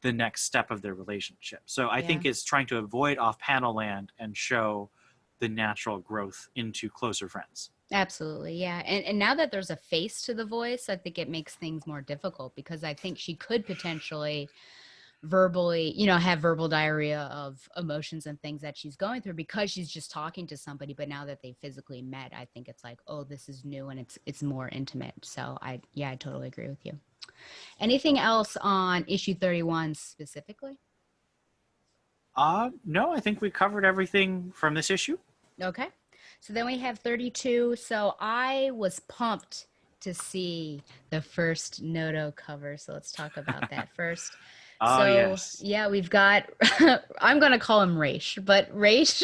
the next step of their relationship. So I think it's trying to avoid off-panel land and show the natural growth into closer friends. Absolutely, yeah. And now that there's a face to the voice, I think it makes things more difficult, because I think she could potentially verbally, you know, have verbal diarrhea of emotions and things that she's going through because she's just talking to somebody. But now that they physically met, I think it's like, oh, this is new, and it's more intimate. So I totally agree with you. Anything else on issue 31 specifically? No, I think we covered everything from this issue. Okay. So then we have 32. So I was pumped to see the first Noto cover. So let's talk about that first. Oh, yes. Yeah, we've got, I'm going to call him Raish, but Raish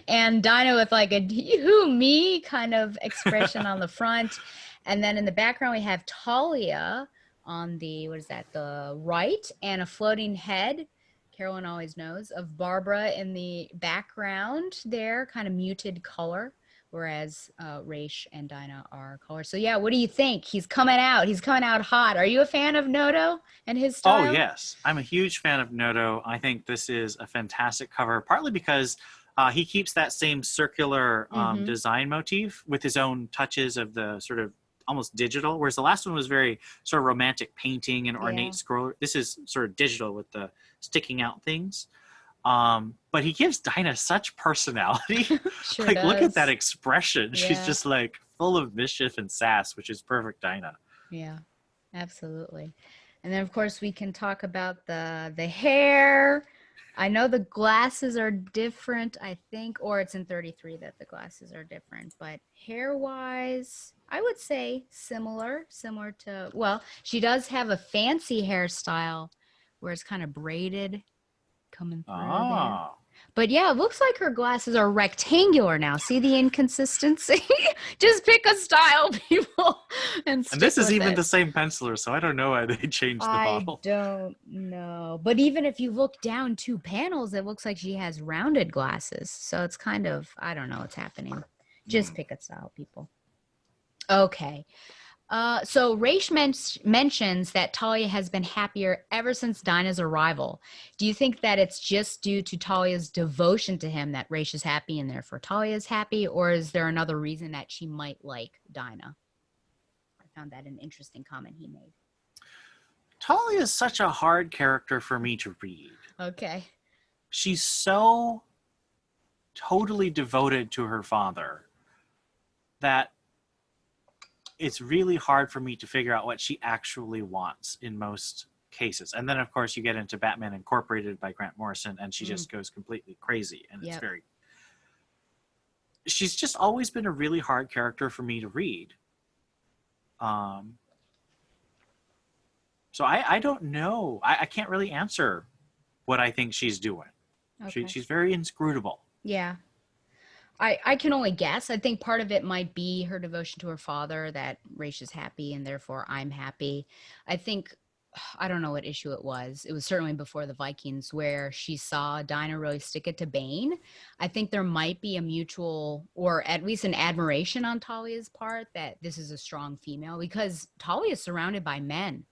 and Dinah with like a who me kind of expression on the front. And then in the background, we have Talia on the, what is that, the right, and a floating head, Carolyn always knows, of Barbara in the background there, kind of muted color, whereas Raish and Dinah are color. So yeah, what do you think? He's coming out. He's coming out hot. Are you a fan of Noto and his style? Oh, yes. I'm a huge fan of Noto. I think this is a fantastic cover, partly because he keeps that same circular design motif with his own touches of the sort of almost digital, whereas the last one was very sort of romantic painting and ornate scroll. This is sort of digital with the sticking out things. But he gives Dinah such personality. Sure like, does. look at that expression. Yeah. She's just like full of mischief and sass, which is perfect Dinah. Yeah, absolutely. And then of course we can talk about the hair. I know the glasses are different, I think, or it's in 33 that the glasses are different, but hair-wise, I would say similar to, well, she does have a fancy hairstyle where it's kind of braided coming through there. Ah. But yeah, it looks like her glasses are rectangular now. See the inconsistency? Just pick a style, people, and And stick this is with even it. the same penciler, so I don't know why they changed the I model. don't know. But even if you look down two panels, it looks like she has rounded glasses. So it's kind of, I don't know what's happening. Just Hmm. pick a style, people. Okay. So Raish mentions that Talia has been happier ever since Dinah's arrival. Do you think that it's just due to Talia's devotion to him that Raish is happy and therefore Talia is happy, or is there another reason that she might like Dinah? I found that an interesting comment he made. Talia is such a hard character for me to read. Okay. She's so totally devoted to her father that it's really hard for me to figure out what she actually wants in most cases. And then, of course, you get into Batman Incorporated by Grant Morrison, and she just goes completely crazy. And it's Yep. very. She's just always been a really hard character for me to read. Um, so I don't know. I can't really answer what I think she's doing. Okay. She's very inscrutable. Yeah. I can only guess. I think part of it might be her devotion to her father, that Raish is happy and therefore I'm happy. I think, I don't know what issue it was. It was certainly before the Vikings where she saw Dinah really stick it to Bane. I think there might be a mutual, or at least an admiration on Talia's part that this is a strong female because Talia is surrounded by men.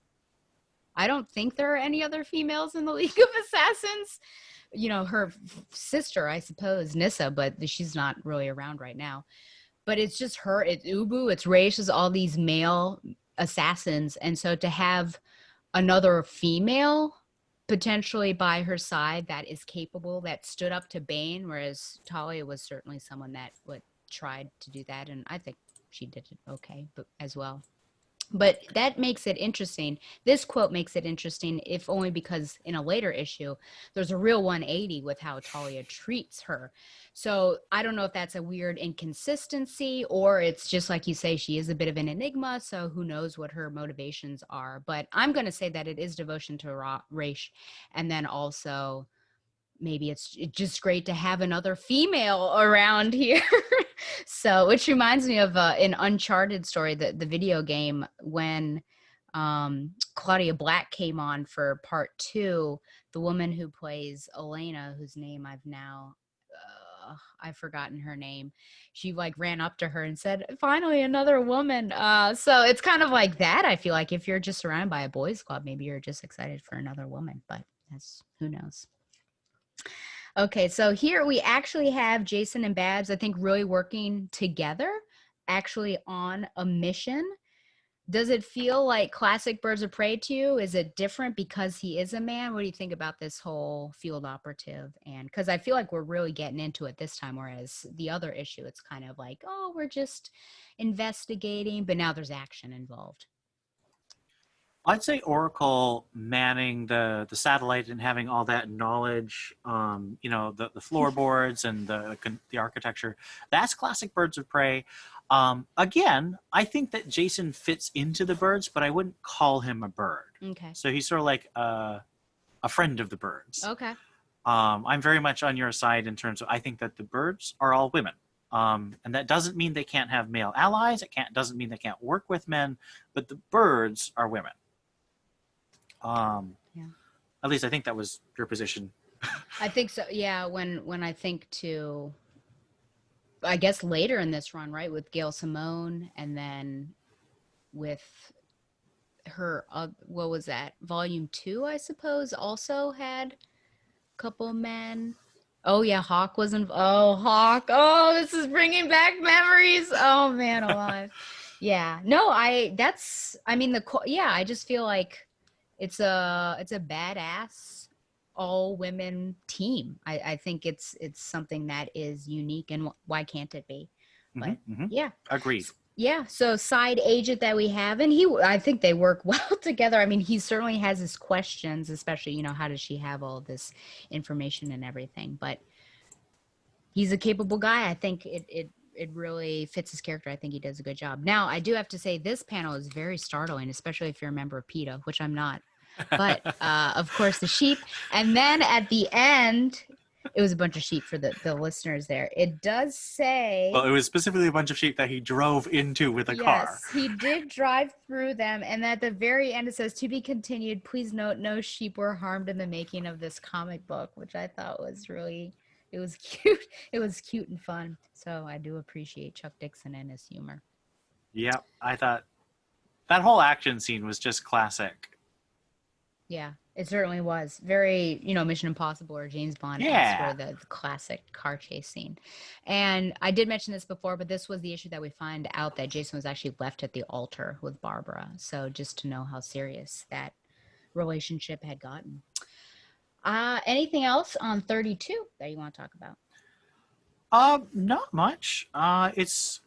I don't think there are any other females in the League of Assassins. You know, her sister, I suppose, Nissa, but she's not really around right now. But it's just her, it's Ubu, it's Raish, it's all these male assassins. And so to have another female potentially by her side that is capable, that stood up to Bane, whereas Talia was certainly someone that would tried to do that. And I think she did it okay, but as well. But that makes it interesting. This quote makes it interesting, if only because in a later issue, there's a real 180 with how Talia treats her. So I don't know if that's a weird inconsistency or it's just like you say, she is a bit of an enigma. So who knows what her motivations are. But I'm going to say that it is devotion to Raish. And then also maybe it's just great to have another female around here. So, which reminds me of an Uncharted story, the video game, when Claudia Black came on for part 2, the woman who plays Elena, whose name I've forgotten her name. She like ran up to her and said, "Finally, another woman." So it's kind of like that. I feel like if you're just surrounded by a boys' club, maybe you're just excited for another woman, but that's who knows. Okay, so here we actually have Jason and Babs, I think, really working together, actually on a mission. Does it feel like classic Birds of Prey to you? Is it different because he is a man? What do you think about this whole field operative? And because I feel like we're really getting into it this time, whereas the other issue, it's kind of like, oh, we're just investigating, but now there's action involved. I'd say Oracle manning the satellite and having all that knowledge, the floorboards and the architecture. That's classic Birds of Prey. Again, I think that Jason fits into the birds, but I wouldn't call him a bird. Okay. So he's sort of like a friend of the birds. Okay. I'm very much on your side in terms of I think that the birds are all women. And that doesn't mean they can't have male allies. Doesn't mean they can't work with men, but the birds are women. Yeah. At least I think that was your position. I think so. Yeah. When I think to, I guess later in this run, right, with Gail Simone, and then with her, what was that? Volume 2, I suppose, also had a couple men. Oh yeah, Hawk was in. Oh, Hawk. Oh, this is bringing back memories. Oh man, alive. Yeah. No, I mean yeah, I just feel like it's a badass all women team. I think it's something that is unique, and why can't it be? But Mm-hmm. yeah. Agreed. Yeah, so side agent that we have, and I think they work well together. I mean, he certainly has his questions, especially, how does she have all this information and everything? But he's a capable guy. I think it really fits his character. I think he does a good job. Now, I do have to say this panel is very startling, especially if you're a member of PETA, which I'm not. But of course, the sheep, and then at the end, it was a bunch of sheep for the listeners there. It does Well, say, it was specifically a bunch of sheep that he drove into with a car. yes, he did drive through them. And at the very end, it says, to be continued. Please note, no sheep were harmed in the making of this comic book, which I thought was really, it was cute. It was cute and fun. So I do appreciate Chuck Dixon and his humor. Yep, I thought that whole action scene was just classic. Yeah, it certainly was. Very, Mission Impossible or James Bond-esque, Yeah. for the classic car chase scene. And I did mention this before, but this was the issue that we find out that Jason was actually left at the altar with Barbara. So just to know how serious that relationship had gotten. Anything else on 32 that you want to talk about? Not much. It's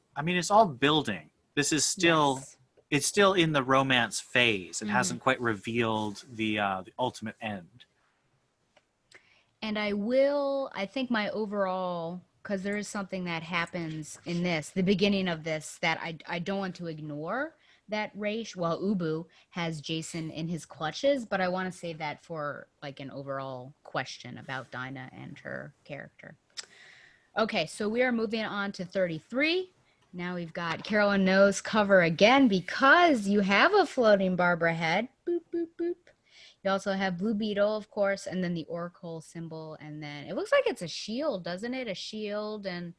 all building. This is still Yes. it's still in the romance phase. It Mhm. hasn't quite revealed the ultimate end. And I think my overall, because there is something that happens in the beginning of this, that I don't want to ignore, that Ubu has Jason in his clutches, but I want to save that for like an overall question about Dinah and her character. Okay, so we are moving on to 33. Now we've got Carolyn Nose cover again because you have a floating Barbara head. Boop, boop, boop. You also have Blue Beetle, of course, and then the Oracle symbol. And then it looks like it's a shield, doesn't it? A shield, and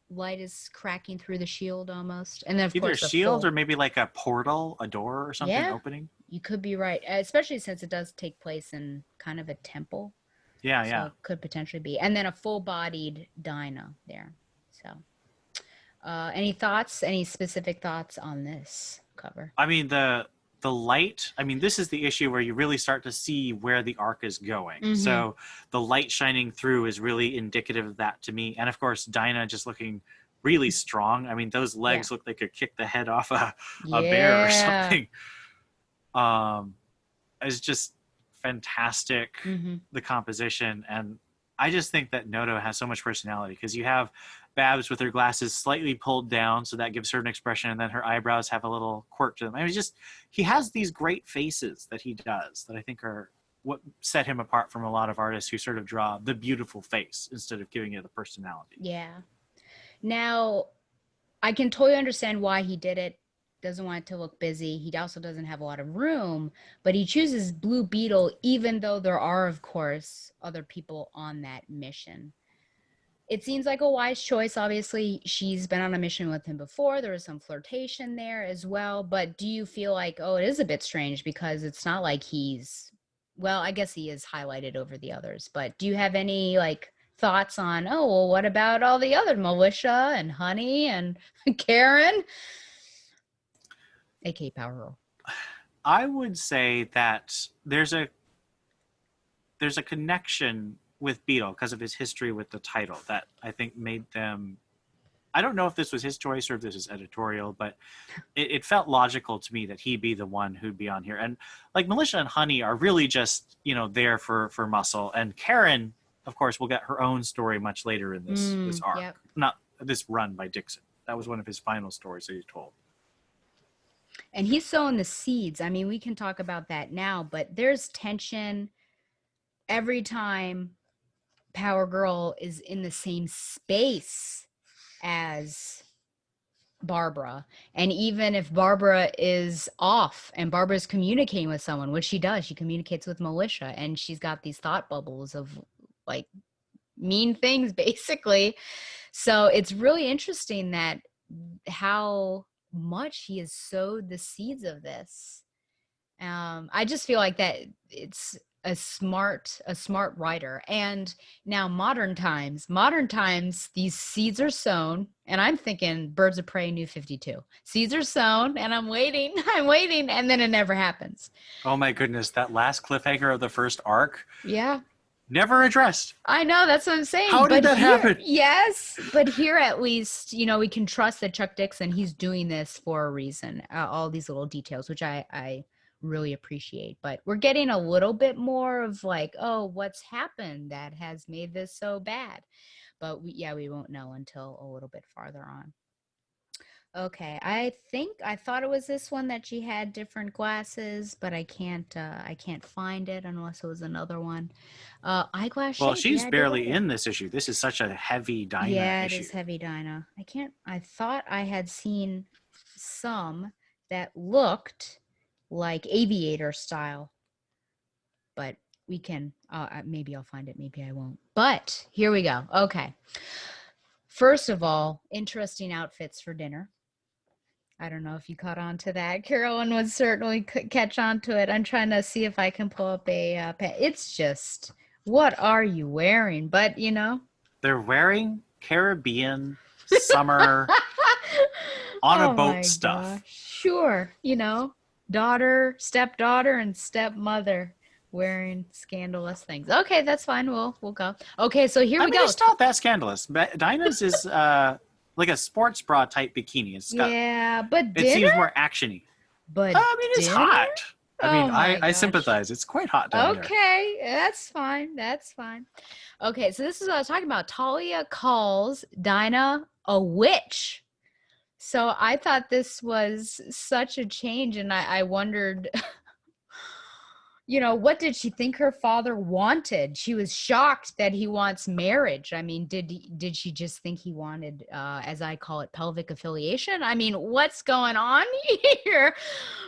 light is cracking through the shield almost. And then, of Either a course, the shield full. or maybe like a portal, a door or something Yeah, opening. you could be right, especially since it does take place in kind of a temple. Yeah, So yeah. it could potentially be. And then a full-bodied Dinah there. So any thoughts, any specific thoughts on this cover? I mean the light, I mean this is the issue where you really start to see where the arc is going. Mm-hmm. So the light shining through is really indicative of that to me. And of course Dinah just looking really strong. I mean those legs look like they could kick the head off a bear or something. It's just fantastic, Mm-hmm. the composition. And I just think that Noto has so much personality because you have Babs with her glasses slightly pulled down, so that gives her an expression, and then her eyebrows have a little quirk to them. I mean, he has these great faces that he does that I think are what set him apart from a lot of artists who sort of draw the beautiful face instead of giving it a personality. Yeah. Now, I can totally understand why he did it. Doesn't want it to look busy. He also doesn't have a lot of room, but he chooses Blue Beetle, even though there are, of course, other people on that mission. It seems like a wise choice. Obviously, she's been on a mission with him before. There was some flirtation there as well. But do you feel like, oh, it is a bit strange because it's not like well, I guess he is highlighted over the others. But do you have any like thoughts on, oh, well, what about all the other Militia and Honey and Karen? AK Power Roll. I would say that there's a connection with Beetle because of his history with the title that I think made them. I don't know if this was his choice or if this is editorial, but it felt logical to me that he be the one who'd be on here. And like Militia and Honey are really just there for muscle, and Karen, of course, will get her own story much later in this arc. Yep. Not this run by Dixon. That was one of his final stories that he told. And he's sowing the seeds. I mean, we can talk about that now, but there's tension every time Power Girl is in the same space as Barbara. And even if Barbara is off and Barbara's communicating with someone, which she does, she communicates with Militia, and she's got these thought bubbles of like mean things, basically. So it's really interesting that how much he has sowed the seeds of this. I just feel like that it's a smart writer. And now modern times, these seeds are sown, and I'm thinking Birds of Prey New 52. Seeds are sown, and I'm waiting, and then it never happens. Oh my goodness, that last cliffhanger of the first arc. Yeah. Never addressed. I know, that's what I'm saying. How did But that here, happen? yes, but here at least, we can trust that Chuck Dixon, he's doing this for a reason. All these little details, which I really appreciate. But we're getting a little bit more of like, oh, what's happened that has made this so bad? But we won't know until a little bit farther on. Okay, I thought it was this one that she had different glasses, but I can't find it unless it was another one. Eyeglass Well, shape, she's yeah, I do barely like it. in this issue. This is such a heavy Dinah Yeah, it is issue. heavy Dinah. I thought I had seen some that looked like aviator style, but maybe I'll find it, maybe I won't. But here we go. Okay. First of all, interesting outfits for dinner. I don't know if you caught on to that. Carolyn would certainly catch on to it. I'm trying to see if I can pull up it's just, what are you wearing? But, They're wearing Caribbean summer on a oh boat my stuff. gosh. Sure. Daughter, stepdaughter, and stepmother wearing scandalous things. Okay, that's fine. We'll go. Okay, so here I we mean, go. it's not that scandalous. Dinah's is like a sports bra type bikini. Yeah, but It dinner? seems more actiony. But I mean, it's dinner? hot. I mean, Oh my I gosh. sympathize. It's quite hot down there. Okay, that's fine. That's fine. Okay, so this is what I was talking about. Talia calls Dinah a witch. So I thought this was such a change, and I wondered, what did she think her father wanted? She was shocked that he wants marriage. I mean, did she just think he wanted, as I call it, pelvic affiliation? I mean, what's going on here?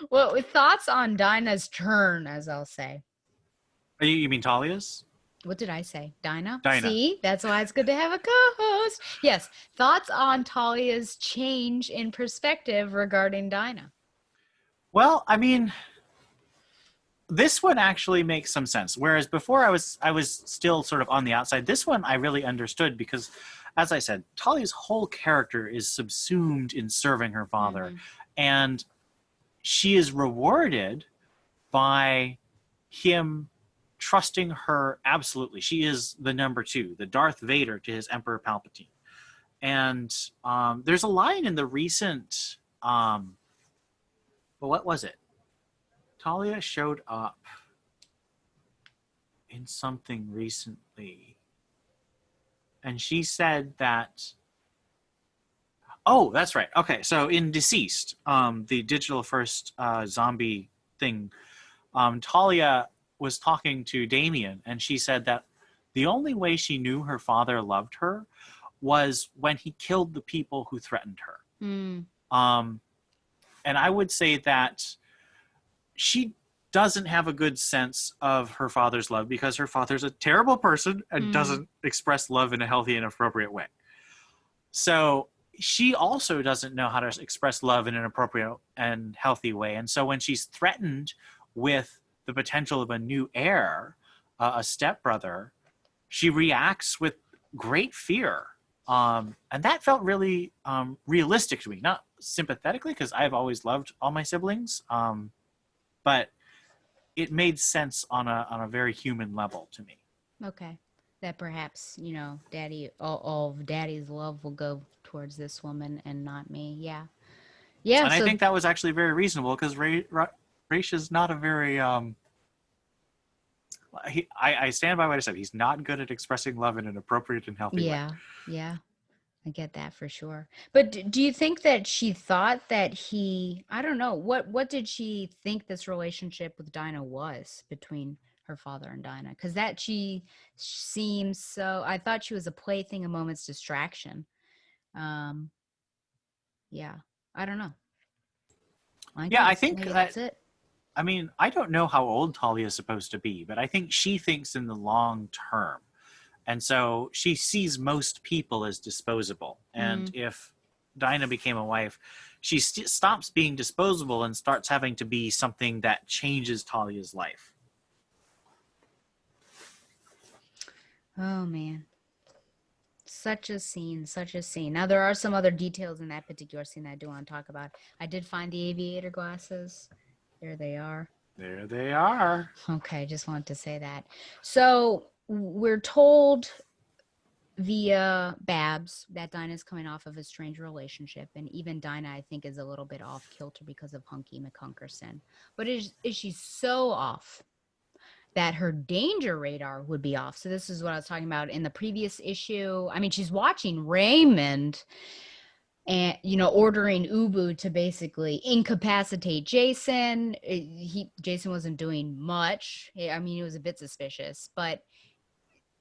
What thoughts on Dinah's turn, as I'll say? You mean Talia's? What did I say? Dinah? Dinah. See, that's why it's good to have a co-host. Yes, thoughts on Talia's change in perspective regarding Dinah? Well, I mean, this one actually makes some sense. Whereas before I was still sort of on the outside. This one I really understood because, as I said, Talia's whole character is subsumed in serving her father, Mm-hmm. and she is rewarded by him trusting her absolutely. She is the number two, the Darth Vader to his Emperor Palpatine. And there's a line in the recent, well, what was it? Talia showed up in something recently, and she said that. Oh, that's right. Okay, so in Deceased, the digital first zombie thing, Talia was talking to Damien, and she said that the only way she knew her father loved her was when he killed the people who threatened her. Mm. Um, and I would say that she doesn't have a good sense of her father's love because her father's a terrible person and Mm. doesn't express love in a healthy and appropriate way. So she also doesn't know how to express love in an appropriate and healthy way. And so when she's threatened with the potential of a new heir, a stepbrother, she reacts with great fear. And that felt really realistic to me, not sympathetically, because I've always loved all my siblings, but it made sense on a very human level to me. Okay. That perhaps, daddy, all of daddy's love will go towards this woman and not me. Yeah. Yeah. And I So, think that was actually very reasonable because Raish is not a very I stand by what I said. He's not good at expressing love in an appropriate and healthy way. yeah. Yeah. I get that for sure. But do you think that she thought that I don't know, what did she think this relationship with Dinah was between her father and Dinah? Because that she seems so, I thought she was a plaything, a moment's distraction. Um, yeah, I don't know. I Yeah, I guess think maybe that. that's it. I mean, I don't know how old Talia is supposed to be, but I think she thinks in the long term. And so she sees most people as disposable. And Mm, if Dinah became a wife, she stops being disposable and starts having to be something that changes Talia's life. oh man. Such a scene, such a scene. Now there are some other details in that particular scene I do want to talk about. I did find the aviator glasses. There they are. There they are. Okay, just wanted to say that. So we're told via Babs that Dinah's coming off of a strange relationship, and even Dinah, I think, is a little bit off kilter because of Hunky McHunkerson. But is she so off that her danger radar would be off? So this is what I was talking about in the previous issue. I mean, she's watching Raymond and ordering Ubu to basically incapacitate Jason. Jason wasn't doing much. I mean, it was a bit suspicious, but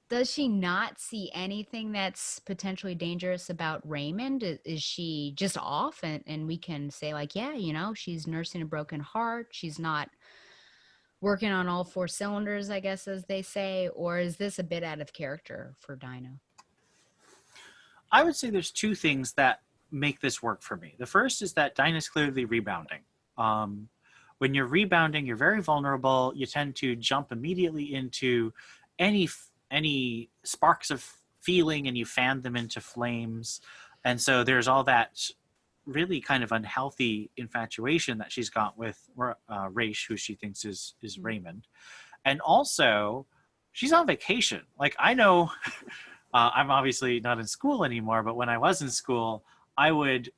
does she not see anything that's potentially dangerous about Raymond? Is she just off, and we can say like, yeah, she's nursing a broken heart. She's not working on all four cylinders, I guess, as they say, or is this a bit out of character for Dinah? I would say there's two things that make this work for me. The first is that Dinah's clearly rebounding. When you're rebounding, you're very vulnerable. You tend to jump immediately into any sparks of feeling, and you fan them into flames. And so there's all that really kind of unhealthy infatuation that she's got with Raish, who she thinks is Raymond. And also, she's on vacation. Like, I know I'm obviously not in school anymore, but when I was in school, I would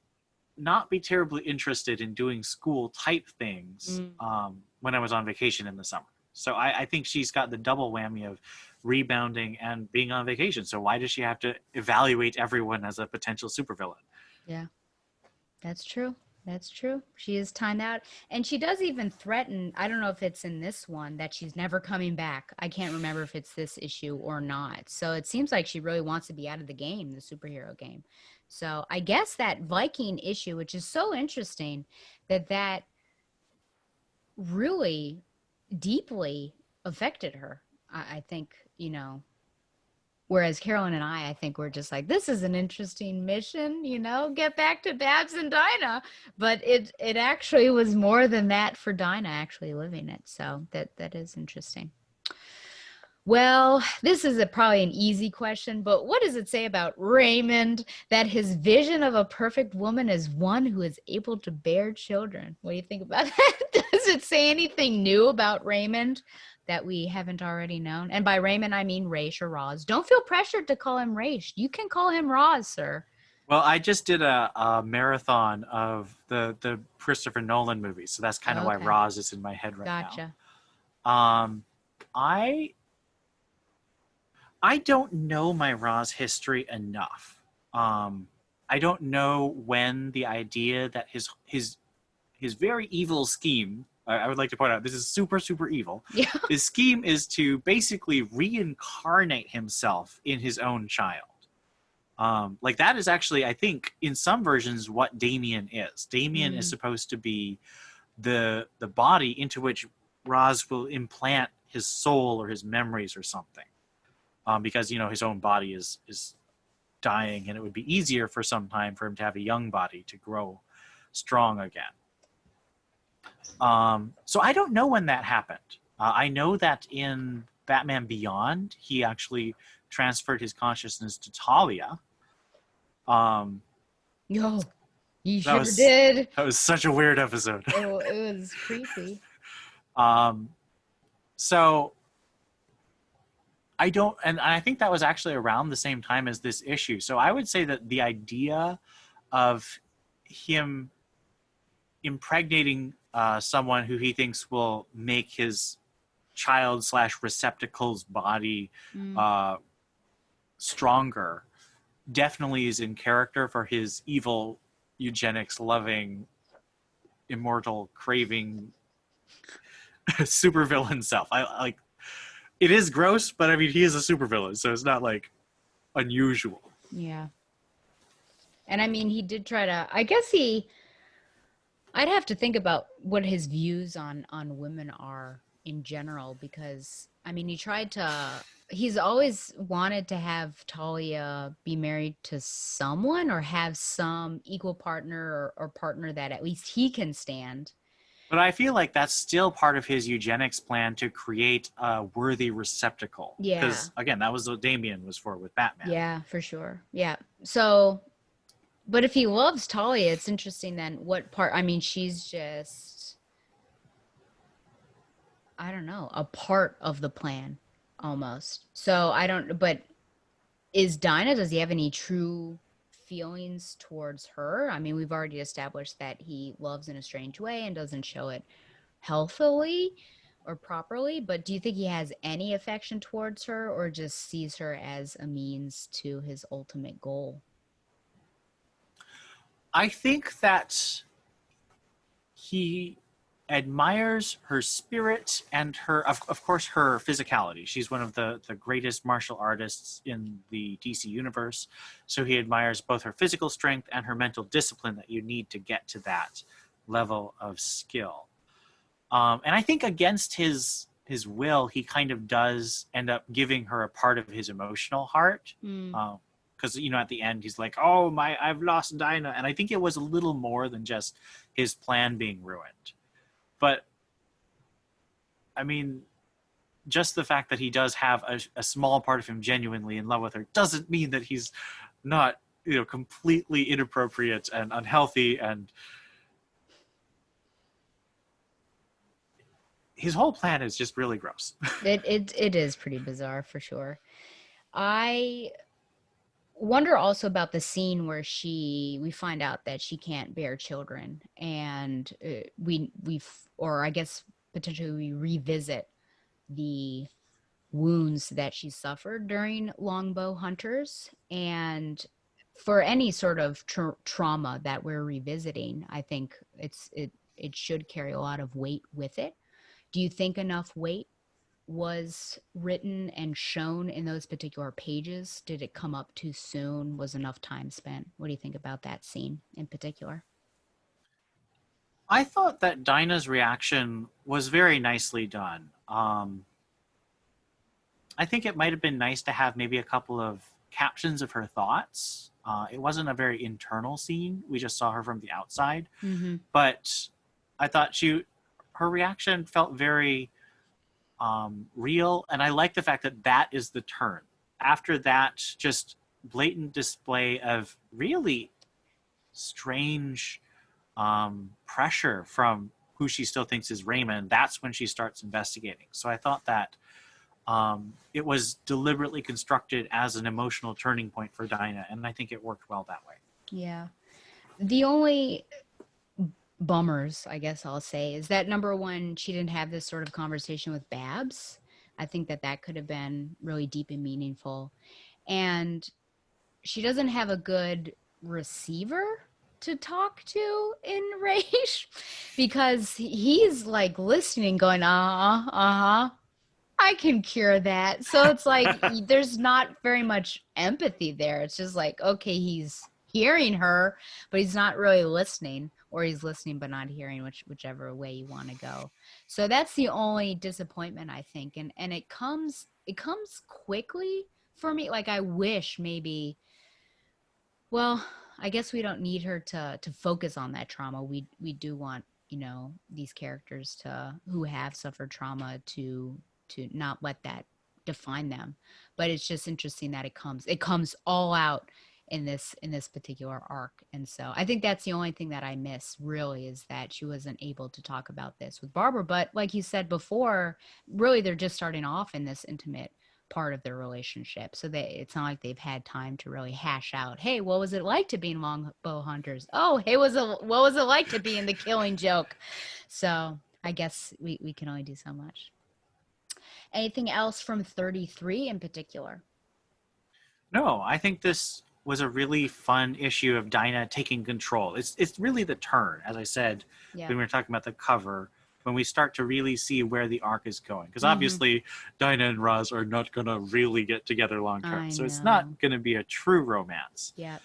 not be terribly interested in doing school type things when I was on vacation in the summer. So I think she's got the double whammy of rebounding and being on vacation. So why does she have to evaluate everyone as a potential supervillain? Yeah, that's true. That's true. She is timed out. And she does even threaten, I don't know if it's in this one, that she's never coming back. I can't remember if it's this issue or not. So it seems like she really wants to be out of the game, the superhero game. So I guess that Viking issue, which is so interesting, that really deeply affected her. I think, whereas Carolyn and I think we're just like, this is an interesting mission, get back to Babs and Dinah. But it actually was more than that for Dinah actually living it. So that is interesting. Well, this is probably an easy question, but what does it say about Raymond that his vision of a perfect woman is one who is able to bear children? What do you think about that? Does it say anything new about Raymond that we haven't already known? And by Raymond, I mean Raish or Roz. Don't feel pressured to call him Raish. You can call him Roz, sir. Well, I just did a marathon of the Christopher Nolan movies, so that's kind of why Okay. Roz is in my head right Gotcha. now. I don't know my Roz history enough. I don't know when the idea that his very evil scheme. I would like to point out this is super, super evil. Yeah. His scheme is to basically reincarnate himself in his own child. Like that is actually, I think, in some versions, what Damien is. Damien is supposed to be the body into which Roz will implant his soul or his memories or something. Because his own body is dying, and it would be easier for some time for him to have a young body to grow strong again. So I don't know when that happened. I know that in Batman Beyond, he actually transferred his consciousness to Talia. Yo, you sure did. That was such a weird episode. It was creepy. So I think that was actually around the same time as this issue. So I would say that the idea of him impregnating someone who he thinks will make his child/receptacle's body stronger definitely is in character for his evil, eugenics loving, immortal, craving supervillain self. I like. It is gross, but I mean, he is a supervillain, so it's not like unusual. Yeah. And I mean, he did try to, I guess I'd have to think about what his views on women are in general, because I mean, he's always wanted to have Talia be married to someone or have some equal partner or partner that at least he can stand. But I feel like that's still part of his eugenics plan to create a worthy receptacle. Yeah. Because, again, that was what Damien was for with Batman. Yeah, for sure. Yeah. So, but if he loves Talia, it's interesting then what part, I mean, she's just, I don't know, a part of the plan. almost. So I don't, but is Dinah, does he have any true feelings towards her? I mean, we've already established that he loves in a strange way and doesn't show it healthily or properly, but do you think he has any affection towards her or just sees her as a means to his ultimate goal? I think that he admires her spirit and her, of course, her physicality. She's one of the greatest martial artists in the DC universe. So he admires both her physical strength and her mental discipline that you need to get to that level of skill. And I think against his will, he kind of does end up giving her a part of his emotional heart. Mm. Because at the end he's like, "Oh my, I've lost Dinah," and I think it was a little more than just his plan being ruined. But I mean, just the fact that he does have a small part of him genuinely in love with her doesn't mean that he's not, completely inappropriate and unhealthy. And his whole plan is just really gross. It is pretty bizarre for sure. I wonder also about the scene where we find out that she can't bear children, and or I guess potentially we revisit the wounds that she suffered during longbow hunters. And for any sort of trauma that we're revisiting, I think it should carry a lot of weight with it. Do you think enough weight was written and shown in those particular pages? Did it come up too soon? Was enough time spent? What do you think about that scene in particular? I thought that Dinah's reaction was very nicely done. I think it might have been nice to have maybe a couple of captions of her thoughts. It wasn't a very internal scene. We just saw her from the outside. Mm-hmm. But I thought her reaction felt very real. And I like the fact that that is the turn. After that, just blatant display of really strange pressure from who she still thinks is Raymond, that's when she starts investigating. So I thought that it was deliberately constructed as an emotional turning point for Dinah, and I think it worked well that way. Yeah. The only bummers, I guess I'll say, is that number one, she didn't have this sort of conversation with Babs. I think that could have been really deep and meaningful. And she doesn't have a good receiver to talk to in Raish because he's like listening, going, uh-huh, I can cure that. So it's like there's not very much empathy there. It's just like, okay, he's hearing her, but he's not really listening, or he's listening but not hearing, whichever way you want to go. So that's the only disappointment, I think. And it comes quickly for me. Like I wish maybe, well, I guess we don't need her to focus on that trauma. We do want, these characters who have suffered trauma to not let that define them. But it's just interesting that it comes all out in this particular arc. And so I think that's the only thing that I miss really, is that she wasn't able to talk about this with Barbara. But like you said before, really they're just starting off in this intimate part of their relationship, so it's not like they've had time to really hash out, hey, what was it like to be in longbow hunters? Oh, hey, what was it like to be in the Killing Joke? So I guess we can only do so much. Anything else from 33 in particular? No, I think this was a really fun issue of Dinah taking control. It's really the turn, as I said, Yeah. when we were talking about the cover, when we start to really see where the arc is going. Because Mhm. obviously, Dinah and Roz are not going to really get together long term. I So it's know. not going to be a true romance. Yeah.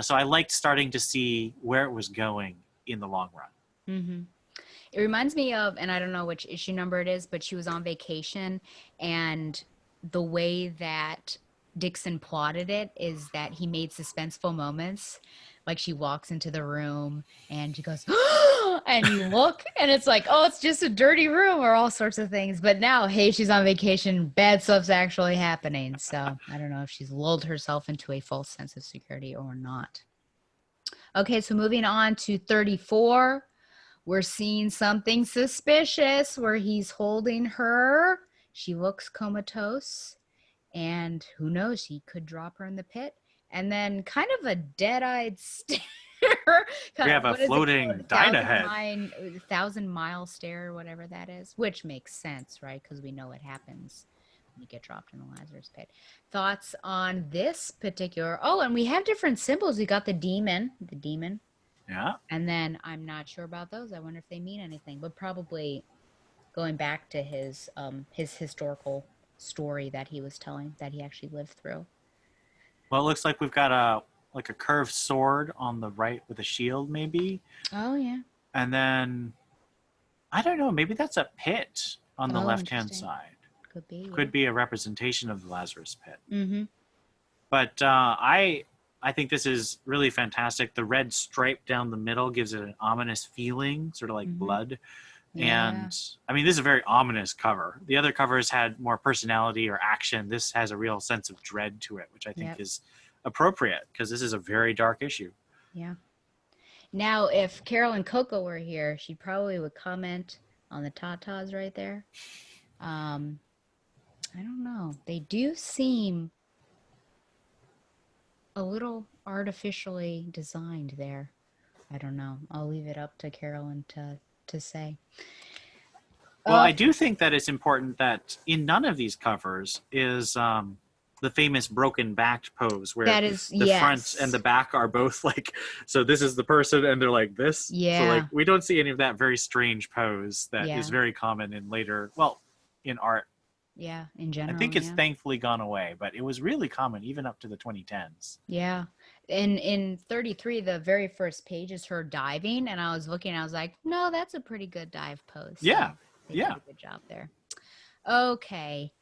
So I liked starting to see where it was going in the long run. Mm-hmm. It reminds me of, and I don't know which issue number it is, but she was on vacation, and the way that Dixon plotted it is that he made suspenseful moments. Like she walks into the room and she goes, and you look, and it's like, oh, it's just a dirty room, or all sorts of things. But now, hey, she's on vacation, bad stuff's actually happening. So I don't know if she's lulled herself into a false sense of security or not. Okay, so moving on to 34. We're seeing something suspicious where he's holding her. She looks comatose, and who knows, he could drop her in the pit. And then kind of a dead-eyed stare. We have a What is it floating called? Dynahead. Thousand mile stare, or whatever that is, which makes sense, right? Because we know what happens when you get dropped in the Lazarus pit. Thoughts on this particular? Oh, and we have different symbols. We got the demon, Yeah. and then I'm not sure about those. I wonder if they mean anything, but probably going back to his historical story that he was telling that he actually lived through. Well, it looks like we've got a curved sword on the right with a shield, maybe. Oh yeah. And then I don't know, maybe that's a pit on the Oh, left-hand interesting. side. Could be. Could be a representation of the Lazarus pit. Yeah. Mm-hmm. But I think this is really fantastic. The red stripe down the middle gives it an ominous feeling, sort of like Mm-hmm. blood. Yeah. And I mean, this is a very ominous cover. The other covers had more personality or action. This has a real sense of dread to it, which I think Yep. is appropriate because this is a very dark issue. Yeah. Now, if Carol and Coco were here, she probably would comment on the tatas right there. I don't know. They do seem a little artificially designed there. I don't know. I'll leave it up to Carolyn to say. Well, I do think that it's important that in none of these covers is the famous broken backed pose where That is, the front yes. and the back are both like, so this is the person and they're like this. Yeah. So like we don't see any of that very strange pose that Yeah. is very common in later, well, in art. Yeah, in general. I think it's yeah. thankfully gone away, but it was really common even up to the 2010s. Yeah. In 33, the very first page is her diving, and I was looking, I was like, no, that's a pretty good dive pose. So Yeah. they Yeah. did a good job there. Okay.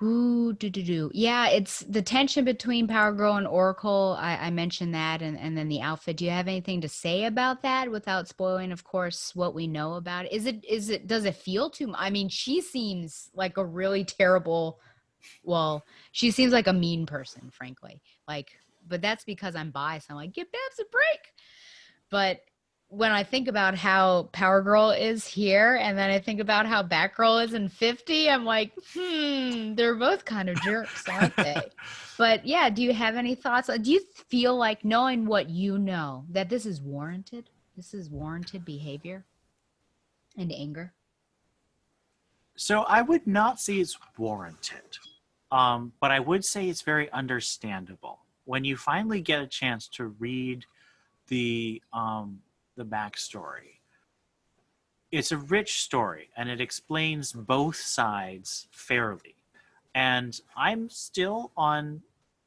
Ooh, do. Yeah, it's the tension between Power Girl and Oracle. I mentioned that, and then the outfit. Do you have anything to say about that without spoiling, of course, what we know about it? Does it feel too? I mean, she seems like a really terrible. Well, she seems like a mean person, frankly. Like, but that's because I'm biased. I'm like, give Babs a break. But when I think about how Power Girl is here, and then I think about how Batgirl is in 50, I'm like, they're both kind of jerks, aren't they? But yeah, do you have any thoughts? Do you feel like, knowing what you know, that this is warranted? This is warranted behavior and anger? So I would not say it's warranted, but I would say it's very understandable. When you finally get a chance to read the backstory, it's a rich story and it explains both sides fairly. And I'm still on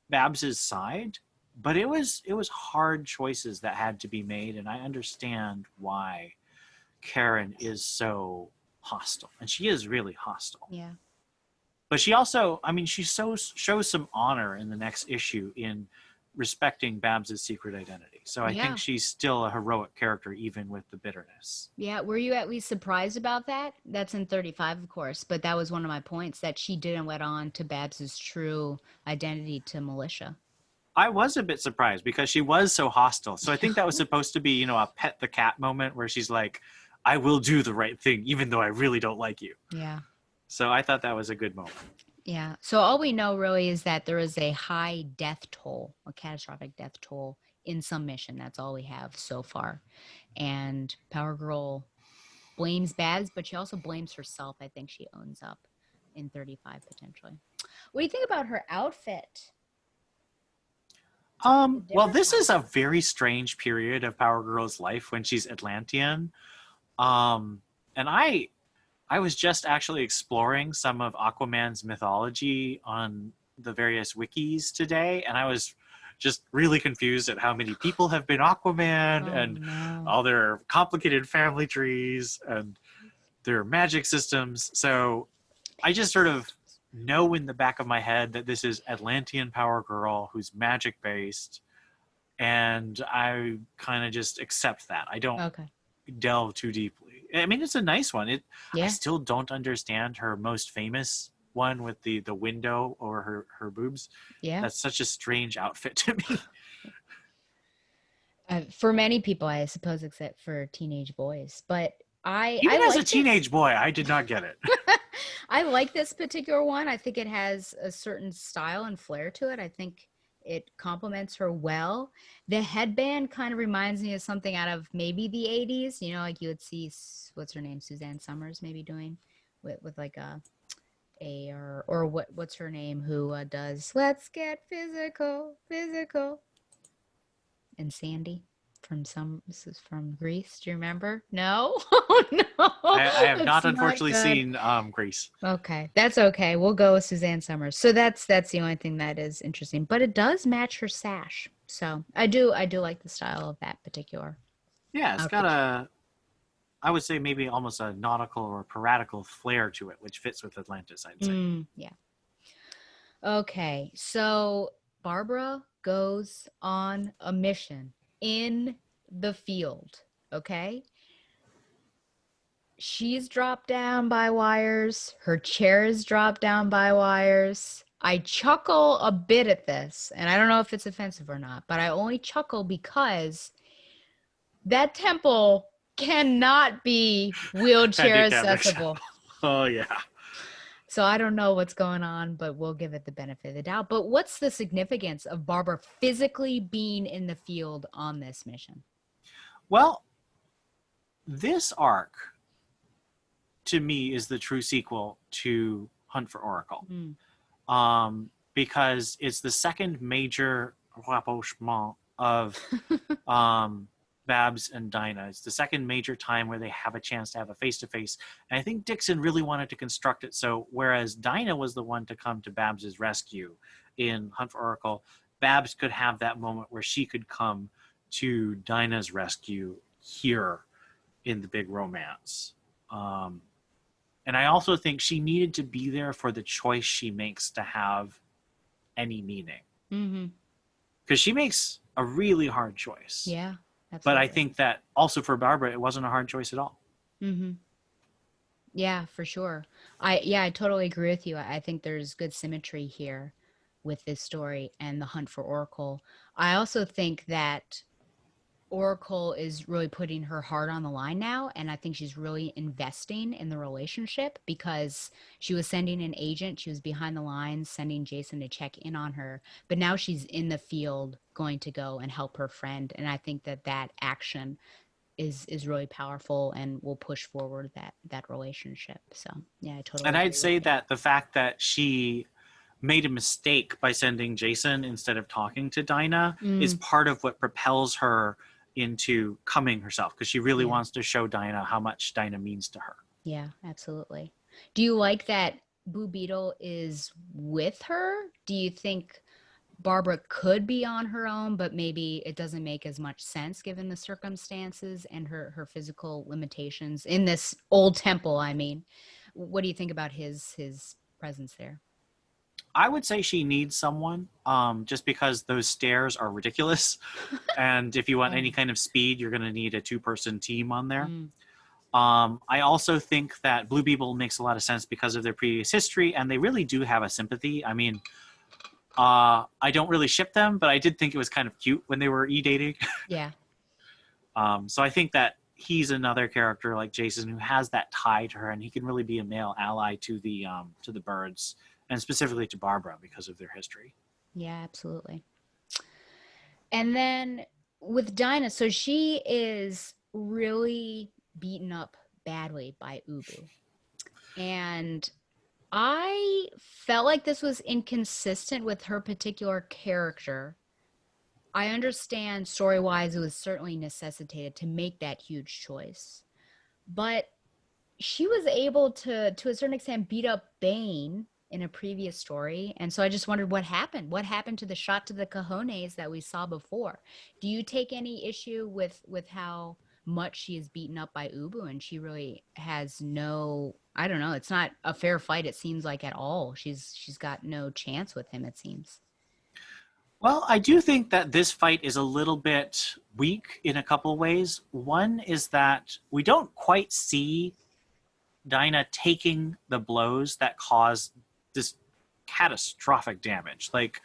Babs's side, but it was hard choices that had to be made, and I understand why Karen is so hostile, and she is really hostile. Yeah. But she also, I mean, she shows some honor in the next issue in respecting Babs's secret identity. So I think she's still a heroic character, even with the bitterness. Yeah. Were you at least surprised about that? That's in 35, of course, but that was one of my points, that she didn't let on to Babs's true identity to Militia. I was a bit surprised because she was so hostile. So I think that was supposed to be, you know, a pet the cat moment where she's like, I will do the right thing, even though I really don't like you. Yeah. So I thought that was a good moment. Yeah. So all we know really is that there is a high death toll, a catastrophic death toll in some mission. That's all we have so far. And Power Girl blames Babs, but she also blames herself. I think she owns up in 35 potentially. What do you think about her outfit? Well, this is a very strange period of Power Girl's life when she's Atlantean. And I was just actually exploring some of Aquaman's mythology on the various wikis today, and I was just really confused at how many people have been Aquaman and all their complicated family trees and their magic systems. So I just sort of know in the back of my head that this is Atlantean Power Girl who's magic based, and I kind of just accept that. I don't delve too deeply. I mean, it's a nice one. I still don't understand her most famous one with the window over her boobs. Yeah, that's such a strange outfit to me. For many people, I suppose, except for teenage boys. But even as a teenage boy, I did not get it. I like this particular one. I think it has a certain style and flair to it. I think it complements her well. The headband kind of reminds me of something out of maybe the 80s. You know, like you would see, what's her name? Suzanne Summers maybe doing with like or what's her name who does Let's Get Physical, Physical, and Sandy this is from Greece. Do you remember? No? Oh no. I have It's not not unfortunately good. seen Grease. Okay, that's okay. We'll go with Suzanne Summers. So that's the only thing that is interesting, but it does match her sash. So I do like the style of that particular Yeah, it's got outfit. I would say maybe almost a nautical or piratical flair to it, which fits with Atlantis, I'd say. Yeah. Okay, so Barbara goes on a mission in the field. Okay, she's dropped down by wires. Her chair is dropped down by wires. I chuckle a bit at this, and I don't know if it's offensive or not, but I only chuckle because that temple cannot be wheelchair Handicapped accessible. accessible. Oh yeah. So I don't know what's going on, but we'll give it the benefit of the doubt. But what's the significance of Barbara physically being in the field on this mission? Well, this arc to me is the true sequel to Hunt for Oracle. Mm. Because it's the second major rapprochement of Babs and Dinah. It's the second major time where they have a chance to have a face-to-face. And I think Dixon really wanted to construct it so whereas Dinah was the one to come to Babs's rescue in Hunt for Oracle, Babs could have that moment where she could come to Dinah's rescue here in the big romance. And I also think she needed to be there for the choice she makes to have any meaning. Mm-hmm. Because she makes a really hard choice. Yeah, But absolutely. I think that also for Barbara, it wasn't a hard choice at all. Mm-hmm. Yeah, for sure. I totally agree with you. I think there's good symmetry here with this story and the hunt for Oracle. I also think that Oracle is really putting her heart on the line now, and I think she's really investing in the relationship because she was sending an agent, she was behind the lines sending Jason to check in on her, but now she's in the field going to go and help her friend, and I think that that action is really powerful and will push forward that relationship. So, yeah, I totally And I'd agree with say you. that the fact that she made a mistake by sending Jason instead of talking to Dinah is Mm, part of what propels her into coming herself because she really yeah. wants to show Dinah how much Dinah means to her. Yeah, absolutely. Do you like that Blue Beetle is with her? Do you think Barbara could be on her own, but maybe it doesn't make as much sense given the circumstances and her physical limitations in this old temple, I mean. What do you think about his presence there? I would say she needs someone just because those stairs are ridiculous. And if you want any Um, kind of speed, you're going to need a two-person team on there. mm, I also think that Blue Beetle makes a lot of sense because of their previous history, and they really do have a sympathy. I mean, I don't really ship them, but I did think it was kind of cute when they were e-dating. yeah. So I think that he's another character like Jason who has that tie to her, and he can really be a male ally to the birds, and specifically to Barbara because of their history. Yeah, absolutely. And then with Dinah, so she is really beaten up badly by Ubu. And I felt like this was inconsistent with her particular character. I understand story wise, it was certainly necessitated to make that huge choice. But she was able to a certain extent, beat up Bane in a previous story. And so I just wondered what happened. What happened to the shot to the cojones that we saw before? Do you take any issue with how much she is beaten up by Ubu and she really has no, I don't know, it's not a fair fight it seems like at all. She's got no chance with him it seems. Well, I do think that this fight is a little bit weak in a couple ways. One is that we don't quite see Dinah taking the blows that cause this catastrophic damage. Like,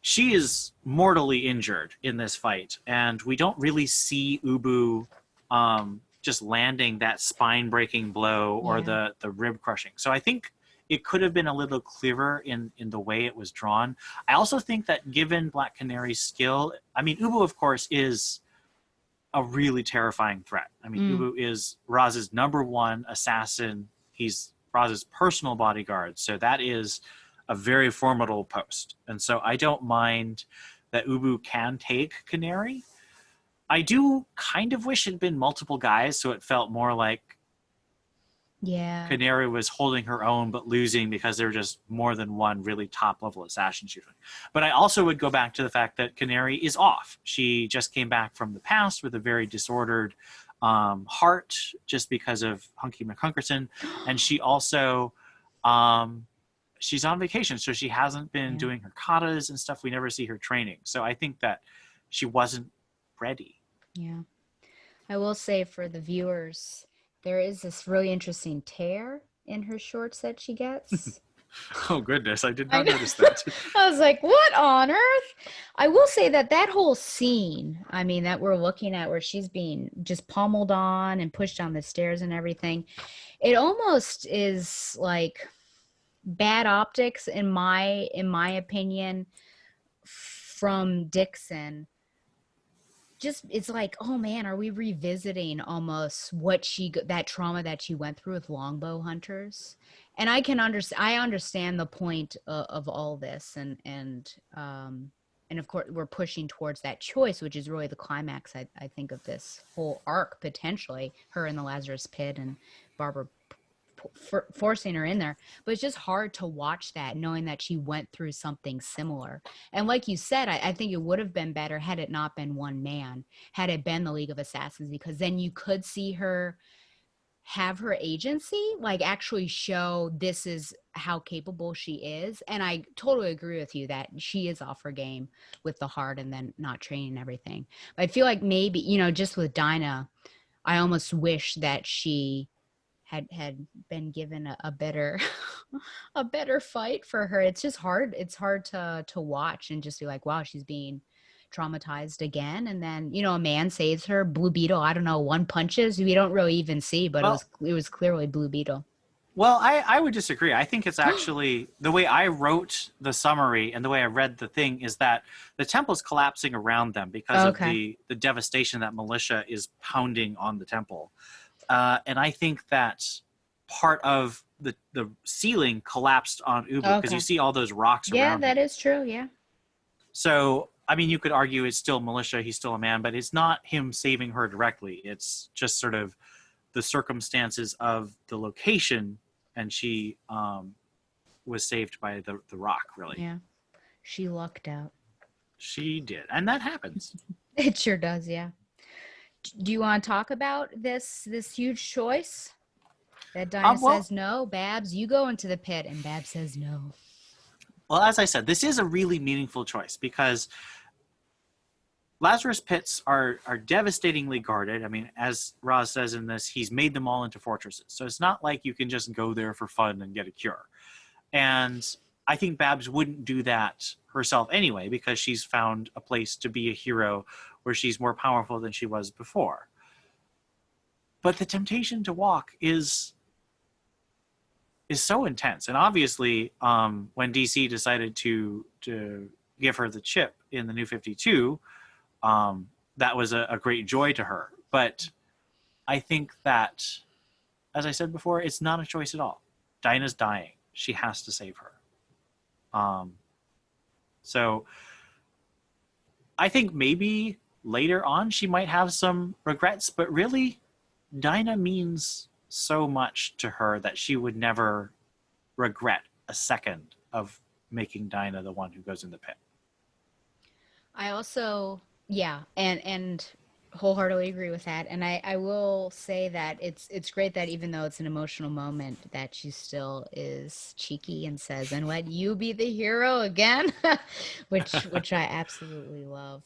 she is mortally injured in this fight, and we don't really see Ubu just landing that spine breaking blow or Yeah. the rib crushing. So I think it could have been a little clearer in the way it was drawn. I also think that given Black Canary's skill, I mean, Ubu, of course, is a really terrifying threat. I mean, Mm, Ubu is Raz's number one assassin. He's Raz's personal bodyguard. So that is a very formidable post. And so I don't mind that Ubu can take Canary. I do kind of wish it had been multiple guys, so it felt more like yeah. Canary was holding her own but losing because there were just more than one really top level assassin shooting. But I also would go back to the fact that Canary is off. She just came back from the past with a very disordered heart just because of Hunky McHunkerson. And she also, she's on vacation, so she hasn't been Yeah. doing her katas and stuff. We never see her training. So I think that she wasn't ready. Yeah. I will say for the viewers, there is this really interesting tear in her shorts that she gets. Oh, goodness. I did I not know. notice that. I was like, what on earth? I will say that that whole scene, I mean, that we're looking at where she's being just pummeled on and pushed down the stairs and everything, it almost is like bad optics in my opinion from Dixon. Just it's like, oh man, are we revisiting almost what that trauma that she went through with longbow hunters? And I understand the point of all this, and of course we're pushing towards that choice, which is really the climax, I think, of this whole arc, potentially her in the Lazarus pit and Barbara forcing her in there. But it's just hard to watch that knowing that she went through something similar. And like you said, I think it would have been better had it not been one man, had it been the League of Assassins, because then you could see her have her agency, like actually show this is how capable she is. And I totally agree with you that she is off her game with the heart and then not training everything. But I feel like maybe, just with Dinah, I almost wish that she had been given a better a better fight for her. It's just hard. It's hard to watch and just be like, wow, she's being traumatized again. And then, a man saves her. Blue Beetle, I don't know, one punches. We don't really even see, but Well, it was clearly Blue Beetle. Well, I would disagree. I think it's actually the way I wrote the summary and the way I read the thing is that the temple is collapsing around them because of Okay. the devastation that militia is pounding on the temple. And I think that part of the ceiling collapsed on Ubu because you Okay. see all those rocks Yeah, around him. that is true. Yeah. So, I mean, you could argue it's still militia, he's still a man, but it's not him saving her directly. It's just sort of the circumstances of the location, and she was saved by the rock, really. Yeah. She lucked out. She did. And that happens. It sure does. Yeah. Do you want to talk about this huge choice? That Dinah Well, says no, Babs, you go into the pit, and Babs says no. well, as I said, this is a really meaningful choice because Lazarus pits are devastatingly guarded. I mean, as Raz says in this, he's made them all into fortresses. So it's not like you can just go there for fun and get a cure. And I think Babs wouldn't do that herself anyway because she's found a place to be a hero where she's more powerful than she was before. But the temptation to walk is so intense. And obviously, when DC decided to give her the chip in the New 52, that was a great joy to her. But I think that, as I said before, it's not a choice at all. Dinah's dying. She has to save her. So I think maybe later on she might have some regrets, but really, Dinah means so much to her that she would never regret a second of making Dinah the one who goes in the pit. I also, yeah, and wholeheartedly agree with that. And I will say that it's great that even though it's an emotional moment, that she still is cheeky and says, "And let you be the hero again," which I absolutely love.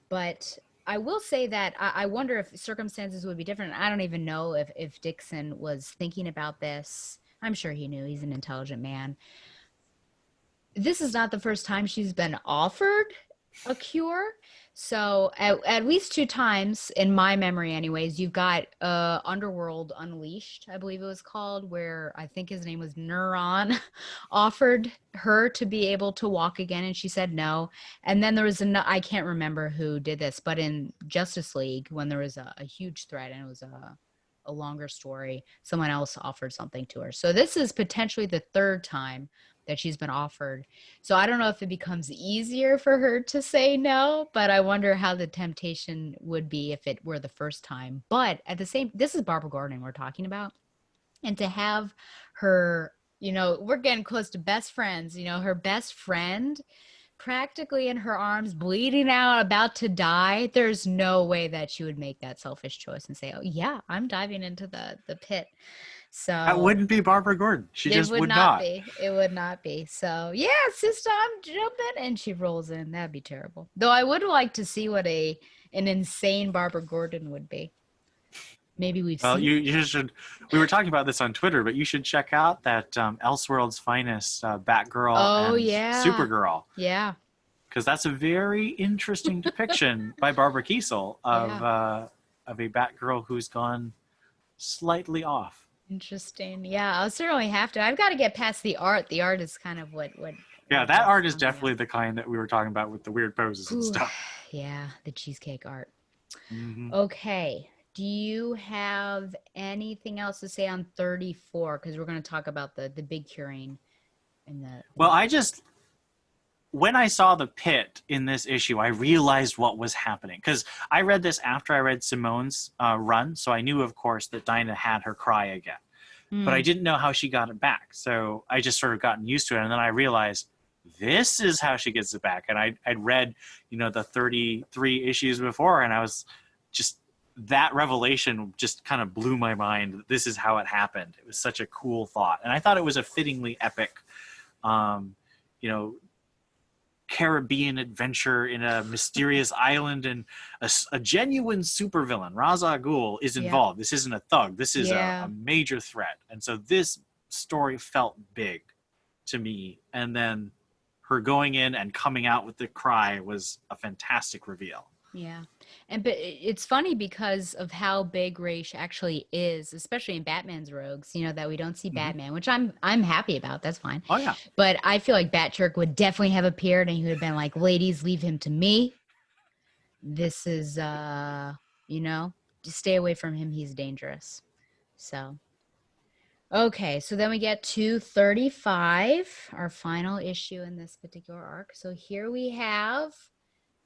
But I will say that I wonder if circumstances would be different. I don't even know if Dixon was thinking about this. I'm sure he knew. He's an intelligent man. This is not the first time she's been offered a cure. So at least two times in my memory anyways, you've got Underworld Unleashed, I believe it was called, where I think his name was Neuron offered her to be able to walk again and she said no. And then there was I can't remember who did this, but in Justice League when there was a huge threat and it was a longer story, someone else offered something to her. So this is potentially the third time that she's been offered. So I don't know if it becomes easier for her to say no, but I wonder how the temptation would be if it were the first time. But at the same, this is Barbara Gordon we're talking about. And to have her, we're getting close to best friends, her best friend practically in her arms, bleeding out, about to die. There's no way that she would make that selfish choice and say, "Oh yeah, I'm diving into the pit." That So wouldn't be Barbara Gordon. She it just would would not not. be. It would not be. So yeah, sister, I'm jumping, and she rolls in. That'd be terrible. Though I would like to see what an insane Barbara Gordon would be. Maybe we've Well, seen. you should. We were talking about this on Twitter, but you should check out that Elseworld's Finest Batgirl Oh and yeah, Supergirl, yeah, because that's a very interesting depiction by Barbara Kiesel yeah. of a Batgirl who's gone slightly off. Interesting. Yeah, I'll certainly have to. I've got to get past the art. The art is kind of Yeah, what that gets art is me definitely the kind that we were talking about with the weird poses and up. stuff. Yeah, the cheesecake art. Hmm. Okay. Do you have anything else to say on 34? Because we're going to talk about the big curing in the Well, next. I just when I saw the pit in this issue, I realized what was happening because I read this after I read Simone's run, so I knew, of course, that Dinah had her cry again, but I Hmm. didn't know how she got it back. So I just sort of gotten used to it, and then I realized this is how she gets it back. And I'd read, the 33 issues before, and I was just that revelation just kind of blew my mind. This is how it happened. It was such a cool thought, and I thought it was a fittingly epic. Um, you know, Caribbean adventure in a mysterious island, and a genuine supervillain, Ra's al Ghul, is Yeah. involved. This isn't a thug. This is a Yeah. major threat. And so this story felt big to me. And then her going in and coming out with the cry was a fantastic reveal. Yeah. And but it's funny because of how big Raish actually is, especially in Batman's rogues, that we don't see Mm-hmm. Batman, which I'm happy about. That's fine. Oh, yeah. But I feel like Batjerk would definitely have appeared and he would have been like, "Ladies, leave him to me. This is just stay away from him. He's dangerous." So, okay, so then we get to 35, our final issue in this particular arc. So here we have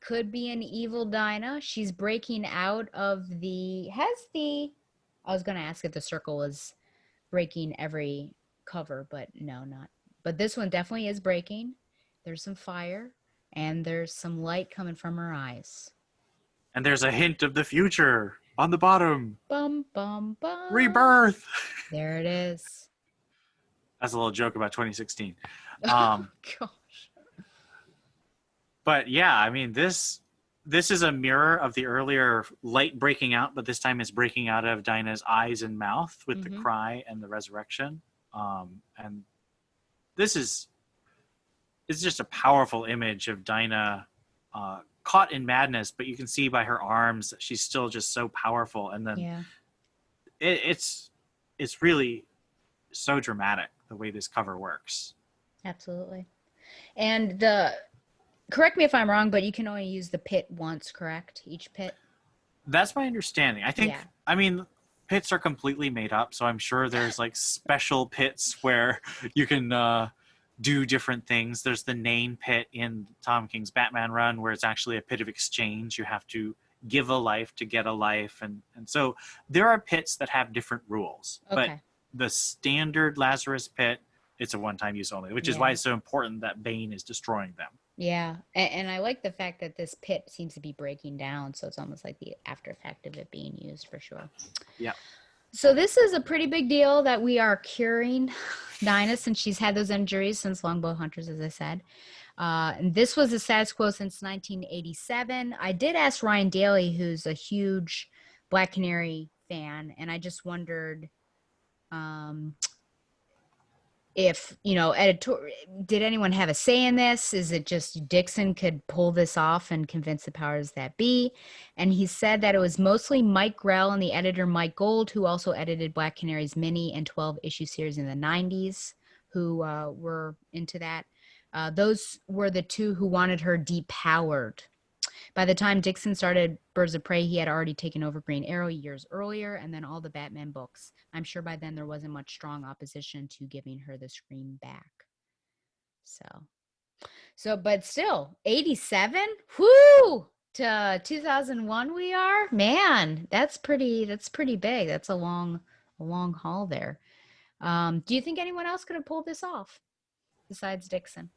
could be an evil Dinah. She's breaking out of I was going to ask if the circle was breaking every cover, but no, not. But this one definitely is breaking. There's some fire and there's some light coming from her eyes. And there's a hint of the future on the bottom. Bum, bum, bum. Rebirth. There it is. That's a little joke about 2016. Oh, Um, gosh. but yeah, I mean, this is a mirror of the earlier light breaking out, but this time it's breaking out of Dinah's eyes and mouth with the Mm-hmm. cry and the resurrection. And this is it's just a powerful image of Dinah caught in madness, but you can see by her arms that she's still just so powerful. And then Yeah, it's really so dramatic the way this cover works. absolutely. And correct me if I'm wrong, but you can only use the pit once, correct? Each pit? That's my understanding. Yeah. I mean, pits are completely made up, so I'm sure there's like special pits where you can do different things. There's the Nain pit in Tom King's Batman run where it's actually a pit of exchange. You have to give a life to get a life. And so there are pits that have different rules. But Okay. the standard Lazarus pit, it's a one-time use only, which is why Yeah. it's so important that Bane is destroying them. Yeah. And I like the fact that this pit seems to be breaking down. So it's almost like the after effect of it being used for sure. Yeah. So this is a pretty big deal that we are curing Dinah since she's had those injuries since Longbow Hunters, as I said. And this was the status quo since 1987. I did ask Ryan Daly, who's a huge Black Canary fan, and I just wondered, um, if, did anyone have a say in this? Is it just Dixon could pull this off and convince the powers that be? And he said that it was mostly Mike Grell and the editor Mike Gold, who also edited Black Canary's mini and 12 issue series in the 90s, who were into that. Those were the two who wanted her depowered. By the time Dixon started Birds of Prey, he had already taken over Green Arrow years earlier, and then all the Batman books. I'm sure by then there wasn't much strong opposition to giving her the scream back. But still, 87? Whoo! To 2001 we are? Man, that's pretty big. That's a long haul there. Do you think anyone else could have pulled this off besides Dixon?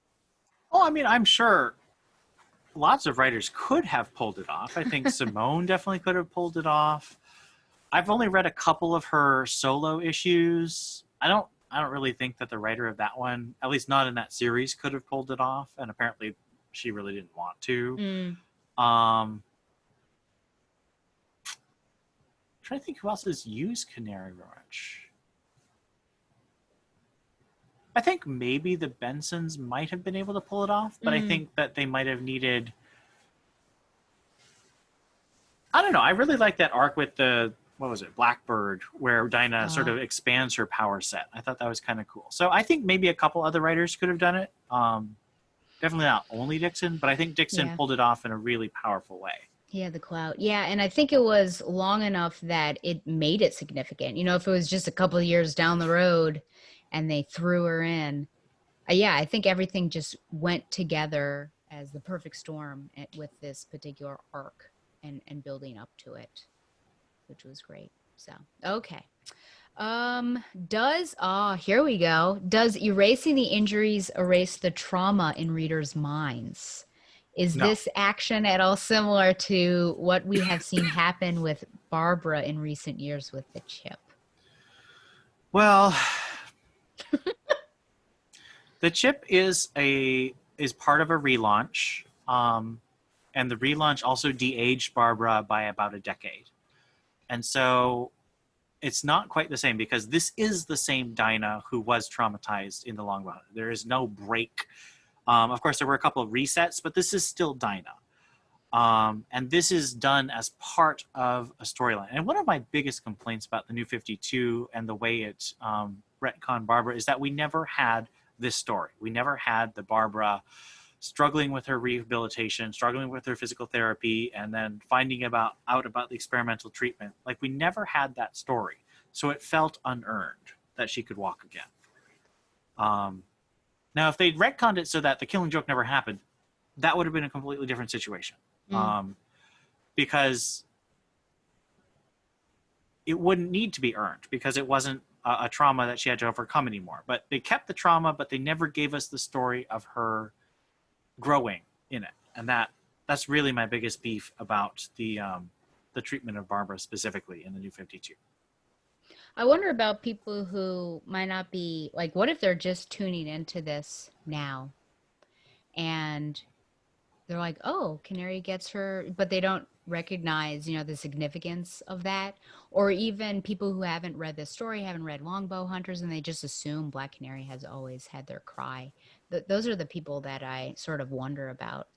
Oh, I mean, I'm sure lots of writers could have pulled it off. I think Simone definitely could have pulled it off. I've only read a couple of her solo issues. I don't really think that the writer of that one, at least not in that series, could have pulled it off. And apparently she really didn't want to. I'm trying to think who else has used Canary much. I think maybe the Bensons might have been able to pull it off, but I think that they might have needed... I don't know. I really like that arc with the, what was it, Blackbird, where Dinah sort of expands her power set. I thought that was kind of cool. So I think maybe a couple other writers could have done it. Definitely not only Dixon, but I think Dixon pulled it off in a really powerful way. He had the clout. Yeah, and I think it was long enough that it made it significant. If it was just a couple of years down the road and they threw her in, I think everything just went together as the perfect storm with this particular arc and building up to it, which was great. So, okay. Here we go. Does erasing the injuries erase the trauma in readers' minds? Is this action at all similar to what we have seen happen with Barbara in recent years with the chip? Well, the chip is part of a relaunch, and the relaunch also de-aged Barbara by about a decade. And so it's not quite the same, because this is the same Dinah who was traumatized in the long run. There is no break. Of course, there were a couple of resets, but this is still Dinah. And this is done as part of a storyline. And one of my biggest complaints about the New 52 and the way it retconned Barbara is that we never had this story. We never had the Barbara struggling with her rehabilitation, struggling with her physical therapy, and then finding out about the experimental treatment. Like, we never had that story. So it felt unearned that she could walk again. Now, if they'd retconned it so that the Killing Joke never happened, that would have been a completely different situation. Because it wouldn't need to be earned, because it wasn't a trauma that she had to overcome anymore. But they kept the trauma, but they never gave us the story of her growing in it. And that's really my biggest beef about the treatment of Barbara specifically in the New 52. I wonder about people who might not be, like, what if they're just tuning into this now and they're like, oh, Canary gets her, but they don't recognize, the significance of that. Or even people who haven't read this story, haven't read Longbow Hunters, and they just assume Black Canary has always had their cry. Those are the people that I sort of wonder about.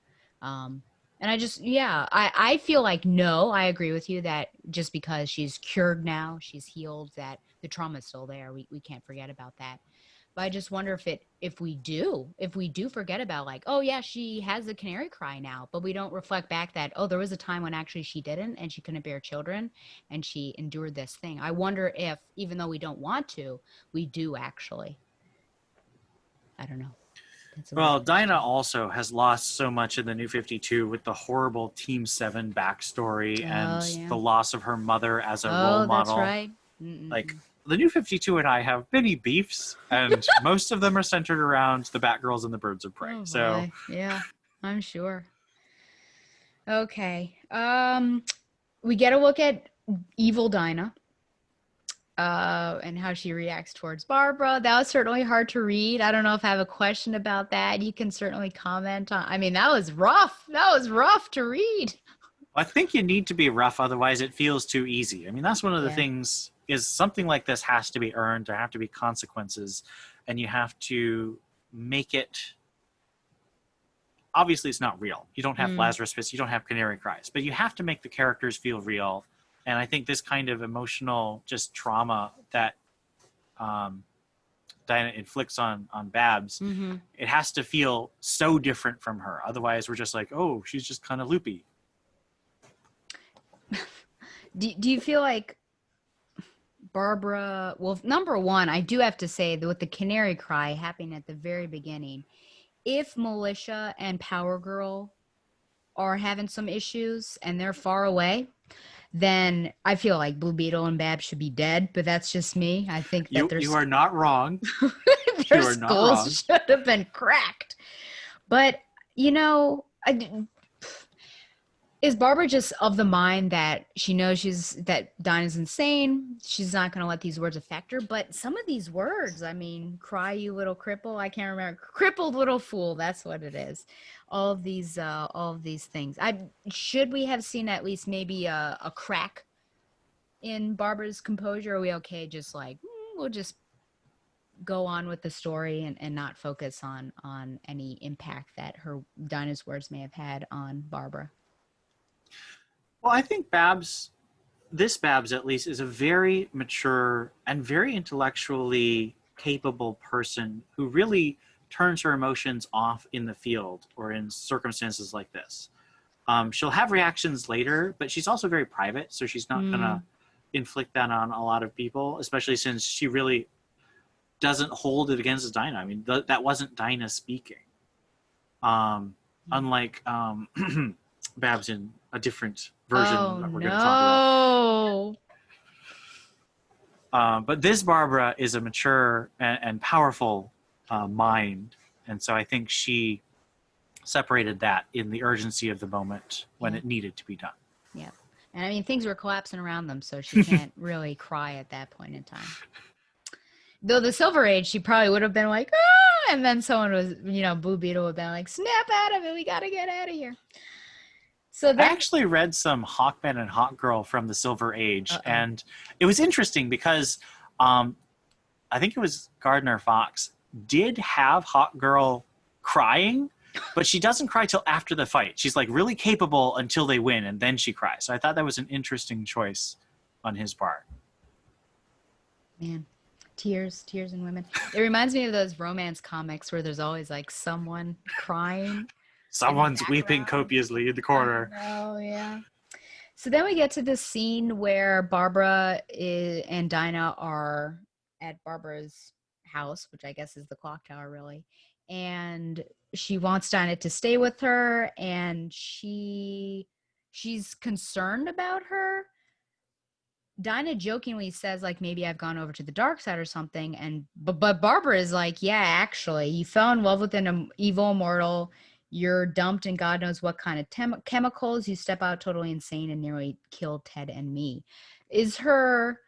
And I just, I feel like, no, I agree with you that just because she's cured now, she's healed, that the trauma is still there. We can't forget about that. But I just wonder if we do forget about, like, oh yeah, she has the canary cry now, but we don't reflect back that, oh, there was a time when actually she didn't, and she couldn't bear children, and she endured this thing. I wonder if, even though we don't want to, we do actually. I don't know. Well, Dinah also has lost so much in the New 52 with the horrible Team 7 backstory and the loss of her mother as a role model. That's right. Like, the New 52 and I have many beefs, and most of them are centered around the Batgirls and the Birds of Prey. So yeah, I'm sure. Okay. We get a look at evil Dinah. And how she reacts towards Barbara. That was certainly hard to read. I don't know if I have a question about that. You can certainly comment on. I mean, that was rough. That was rough to read. I think you need to be rough, otherwise it feels too easy. I mean, that's one of the things, is something like this has to be earned. There have to be consequences. and you have to make it. Obviously, it's not real. You don't have Lazarus Fist, you don't have Canary Cries, but you have to make the characters feel real. And I think this kind of emotional just trauma that Dinah inflicts on Babs, it has to feel so different from her. Otherwise, we're just like, oh, she's just kind of loopy. Do you feel like Barbara? Well, number one, I do have to say that with the Canary Cry happening at the very beginning, if Militia and Power Girl are having some issues and they're far away, then I feel like Blue Beetle and Babs should be dead. But that's just me. I think that You are not wrong. their You are not wrong. skulls should have been cracked. But you know, is Barbara just of the mind that she knows that Dinah's insane? She's not going to let these words affect her. But some of these words, I mean, cry you little cripple. I can't remember. Crippled little fool. That's what it is. All of these things. Should we have seen at least maybe a crack in Barbara's composure? Are we okay? Just like we'll just go on with the story and not focus on any impact that Dinah's words may have had on Barbara. Well, I think Babs at least, is a very mature and very intellectually capable person who really turns her emotions off in the field or in circumstances like this. She'll have reactions later, but she's also very private, so she's not going to inflict that on a lot of people, especially since she really doesn't hold it against Dinah. I mean, that wasn't Dinah speaking. Unlike Babs in a different version that we're going to talk about. But this Barbara is a mature and powerful mind, and so I think she separated that in the urgency of the moment when it needed to be done. Yeah, and I mean things were collapsing around them, so she can't really cry at that point in time. Though the Silver Age, she probably would have been like, ah, and then someone was, Blue Beetle would have been like, snap out of it, we got to get out of here. So I actually read some Hawkman and Hawkgirl from the Silver Age, and it was interesting because I think it was Gardner Fox did have Hawkgirl crying, but she doesn't cry till after the fight. She's like really capable until they win, and then she cries. So I thought that was an interesting choice on his part. Man, tears in women. It reminds me of those romance comics where there's always like someone crying. Someone's weeping copiously in the corner. Oh, yeah. So then we get to this scene where Barbara and Dinah are at Barbara's house, which I guess is the clock tower, really. And she wants Dinah to stay with her, and she's concerned about her. Dinah jokingly says, like, maybe I've gone over to the dark side or something. But Barbara is like, yeah, actually, you fell in love with an evil immortal. You're dumped in God knows what kind of chemicals. You step out totally insane and nearly killed Ted and me. Is her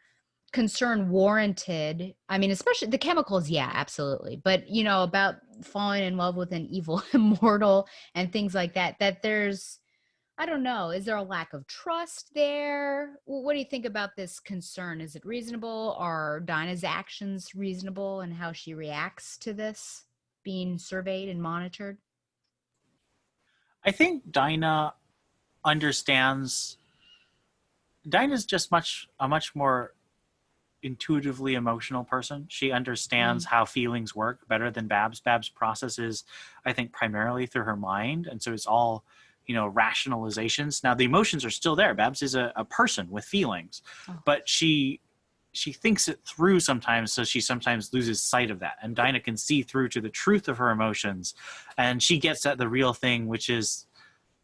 concern warranted? I mean, especially the chemicals, yeah, absolutely. But, about falling in love with an evil immortal and things like that, there's, I don't know, is there a lack of trust there? What do you think about this concern? Is it reasonable? Are Dinah's actions reasonable and how she reacts to this being surveyed and monitored? I think Dinah understands. Dinah's just a much more intuitively emotional person. She understands how feelings work better than Babs. Babs processes, I think, primarily through her mind, and so it's all, rationalizations. Now the emotions are still there. Babs is a person with feelings, but she thinks it through sometimes, so she sometimes loses sight of that. And Dinah can see through to the truth of her emotions, and she gets at the real thing, which is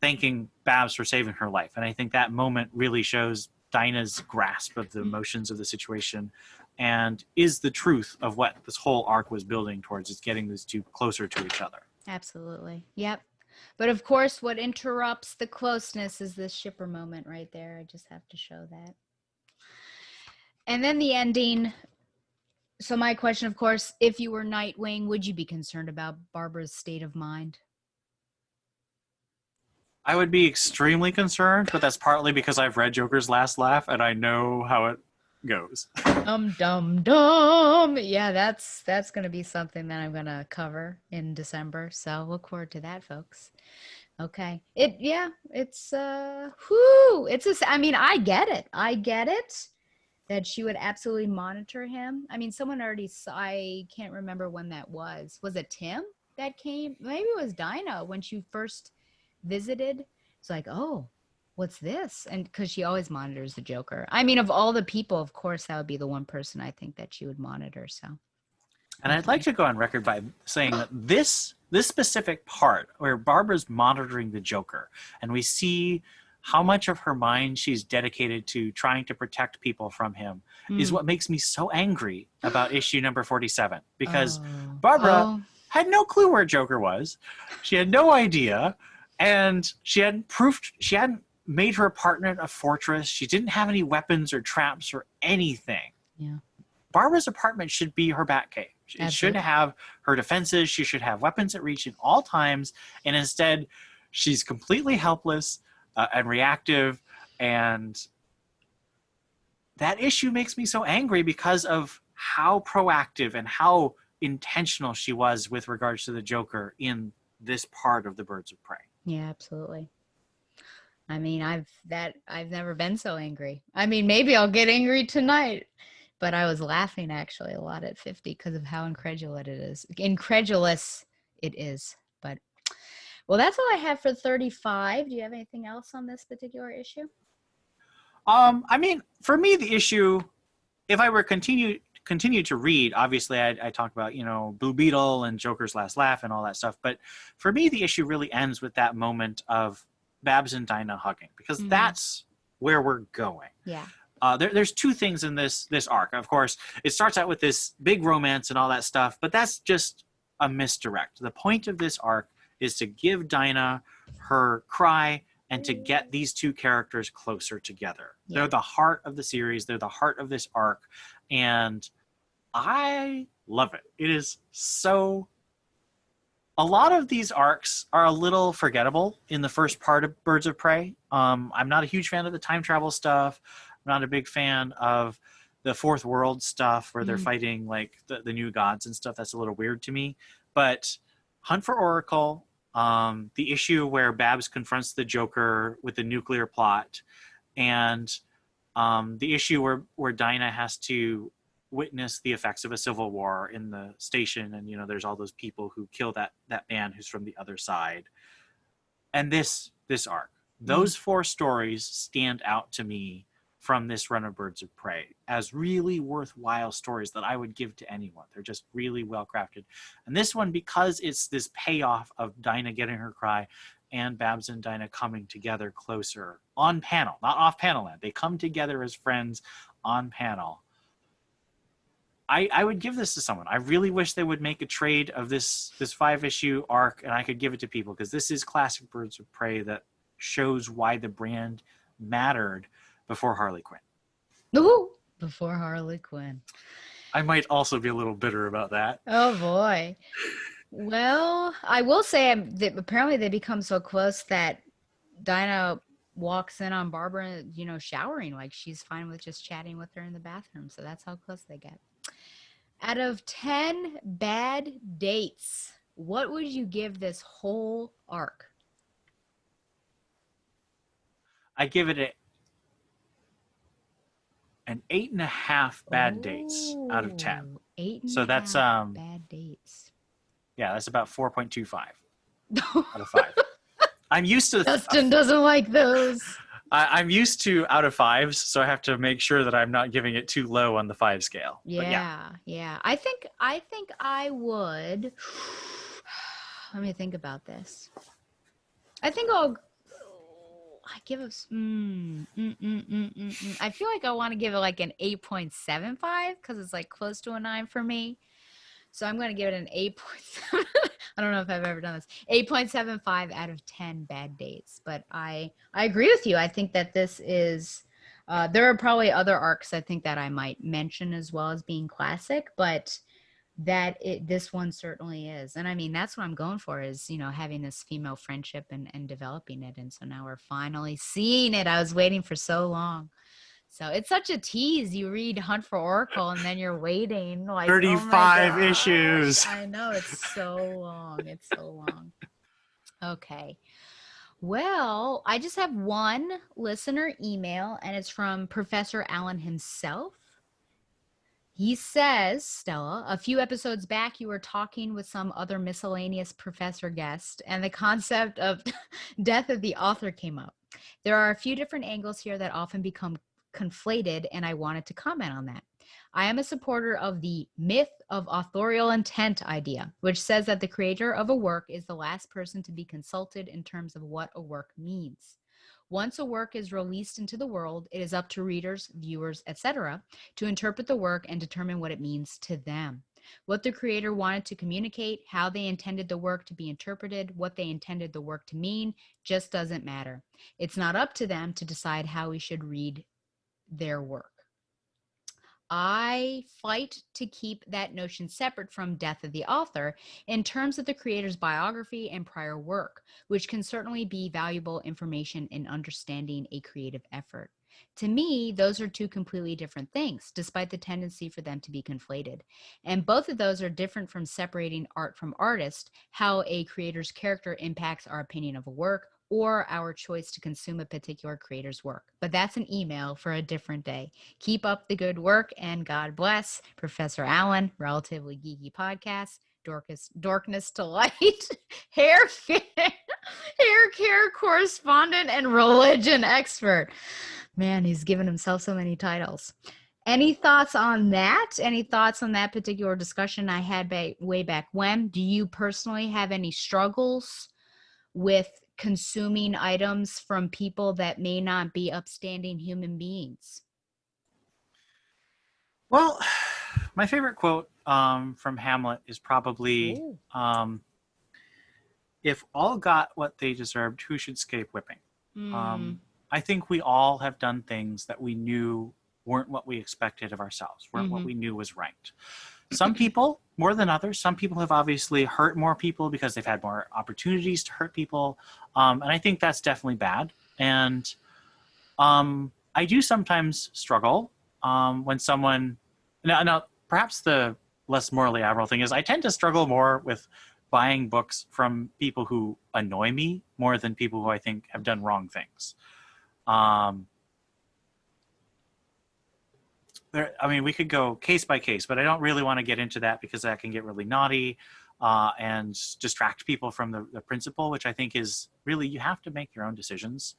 thanking Babs for saving her life. And I think that moment really shows Dinah's grasp of the emotions of the situation and is the truth of what this whole arc was building towards, is getting these two closer to each other. Absolutely. Yep. But of course, what interrupts the closeness is this shipper moment right there. I just have to show that. And then the ending. So my question, of course, if you were Nightwing, would you be concerned about Barbara's state of mind? I would be extremely concerned, but that's partly because I've read Joker's Last Laugh and I know how it goes. Dum dum. Yeah, that's gonna be something that I'm gonna cover in December. So look forward to that, folks. Okay. It's I mean, I get it. I get it that she would absolutely monitor him. I mean, someone already saw, I can't remember when that was. Was it Tim that came? Maybe it was Dinah when she first visited. It's like, oh, what's this? And because she always monitors the Joker. I mean, of all the people, of course, that would be the one person I think that she would monitor. So, And I'd like okay. to go on record by saying that this specific part where Barbara's monitoring the Joker, and we see how much of her mind she's dedicated to trying to protect people from him, is Mm. what makes me so angry about issue number 47. Because Oh, Barbara oh, had no clue where Joker was. She had no idea. And she hadn't made her apartment a fortress. She didn't have any weapons or traps or anything. yeah, Barbara's apartment should be her Batcave. It should absolutely. have her defenses. She should have weapons at reach in all times. And instead, she's completely helpless and reactive. And that issue makes me so angry because of how proactive and how intentional she was with regards to the Joker in this part of the Birds of Prey. Yeah, absolutely. I mean, I've never been so angry. I mean, maybe I'll get angry tonight, but I was laughing actually a lot at 50 because of how incredulous it is. But well, that's all I have for 35. Do you have anything else on this particular issue? I mean, for me, the issue, if I were continue to read, obviously I talk about, Blue Beetle and Joker's Last Laugh and all that stuff, but for me the issue really ends with that moment of Babs and Dinah hugging, because that's where we're going. Yeah. There's two things in this arc. Of course, it starts out with this big romance and all that stuff, but that's just a misdirect. The point of this arc is to give Dinah her cry and to get these two characters closer together. Yeah. They're the heart of the series. They're the heart of this arc. And I love it. It is so... A lot of these arcs are a little forgettable in the first part of Birds of Prey. I'm not a huge fan of the time travel stuff. I'm not a big fan of the Fourth World stuff where they're fighting like the new gods and stuff. That's a little weird to me. But Hunt for Oracle, the issue where Babs confronts the Joker with the nuclear plot, and the issue where Dinah has to witness the effects of a civil war in the station, and there's all those people who kill that man who's from the other side. And this arc, those four stories stand out to me from this run of Birds of Prey as really worthwhile stories that I would give to anyone. They're just really well crafted. And this one, because it's this payoff of Dinah getting her cry and Babs and Dinah coming together closer on panel, not off panel land. They come together as friends on panel. I would give this to someone. I really wish they would make a trade of this 5-issue arc, and I could give it to people, because this is classic Birds of Prey that shows why the brand mattered before Harley Quinn. Ooh, before Harley Quinn. I might also be a little bitter about that. Oh boy. Well, I will say that apparently they become so close that Dinah walks in on Barbara, showering, like she's fine with just chatting with her in the bathroom. So that's how close they get. Out of 10 bad dates, what would you give this whole arc? I give it an 8.5 bad dates out of 10. 8.5 So that's bad dates. Yeah, that's about 4.25 out of 5. I'm used to Dustin doesn't like those. I'm used to out of 5s, so I have to make sure that I'm not giving it too low on the 5 scale. Yeah. I think I would. Let me think about this. I think I give us. I feel like I want to give it like an 8.75 because it's like close to a 9 for me. So I'm going to give it an 8.7. I don't know if I've ever done this. 8.75 out of 10 bad dates. But I agree with you. I think that this is, there are probably other arcs I think that I might mention as well as being classic, but this one certainly is. And I mean, that's what I'm going for is, having this female friendship and developing it. And so now we're finally seeing it. I was waiting for so long So it's such a tease. You read Hunt for Oracle and then you're waiting like, oh my 35 gosh. issues. I know, it's so long. It's so long. Okay. Well, I just have one listener email, and it's from Professor Allen himself. He says, Stella, a few episodes back, you were talking with some other miscellaneous professor guest, and the concept of death of the author came up. There are a few different angles here that often become conflated, and I wanted to comment on that. I am a supporter of the myth of authorial intent idea, which says that the creator of a work is the last person to be consulted in terms of what a work means. Once a work is released into the world, it is up to readers, viewers, etc., to interpret the work and determine what it means to them. What the creator wanted to communicate, how they intended the work to be interpreted, what they intended the work to mean, just doesn't matter. It's not up to them to decide how we should read their work. I fight to keep that notion separate from death of the author in terms of the creator's biography and prior work, which can certainly be valuable information in understanding a creative effort. To me, those are two completely different things, despite the tendency for them to be conflated. And both of those are different from separating art from artist, how a creator's character impacts our opinion of a work, or our choice to consume a particular creator's work. But that's an email for a different day. Keep up the good work, and God bless Professor Allen, Relatively Geeky Podcast, Dorkness to Light, hair care correspondent, and religion expert. Man, he's given himself so many titles. Any thoughts on that? Any thoughts on that particular discussion I had way back when? Do you personally have any struggles with consuming items from people that may not be upstanding human beings? Well, my favorite quote from Hamlet is probably if all got what they deserved, who should escape whipping? I think we all have done things that we knew weren't what we expected of ourselves, weren't what we knew was right. Some people more than others. Some people have obviously hurt more people because they've had more opportunities to hurt people. And I think that's definitely bad. And I do sometimes struggle when someone, now, perhaps the less morally admirable thing is I tend to struggle more with buying books from people who annoy me more than people who I think have done wrong things. We could go case by case, but I don't really want to get into that because that can get really naughty and distract people from the principle, which I think is really you have to make your own decisions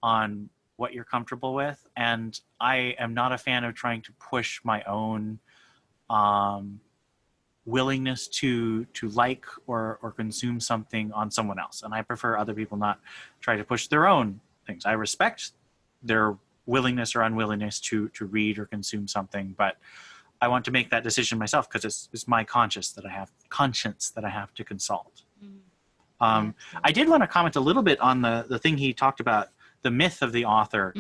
on what you're comfortable with. And I am not a fan of trying to push my own willingness to like or consume something on someone else. And I prefer other people not try to push their own things. I respect their willingness or unwillingness to read or consume something, but I want to make that decision myself because it's my conscience that I have to consult. I did want to comment a little bit on the thing he talked about, the myth of the author,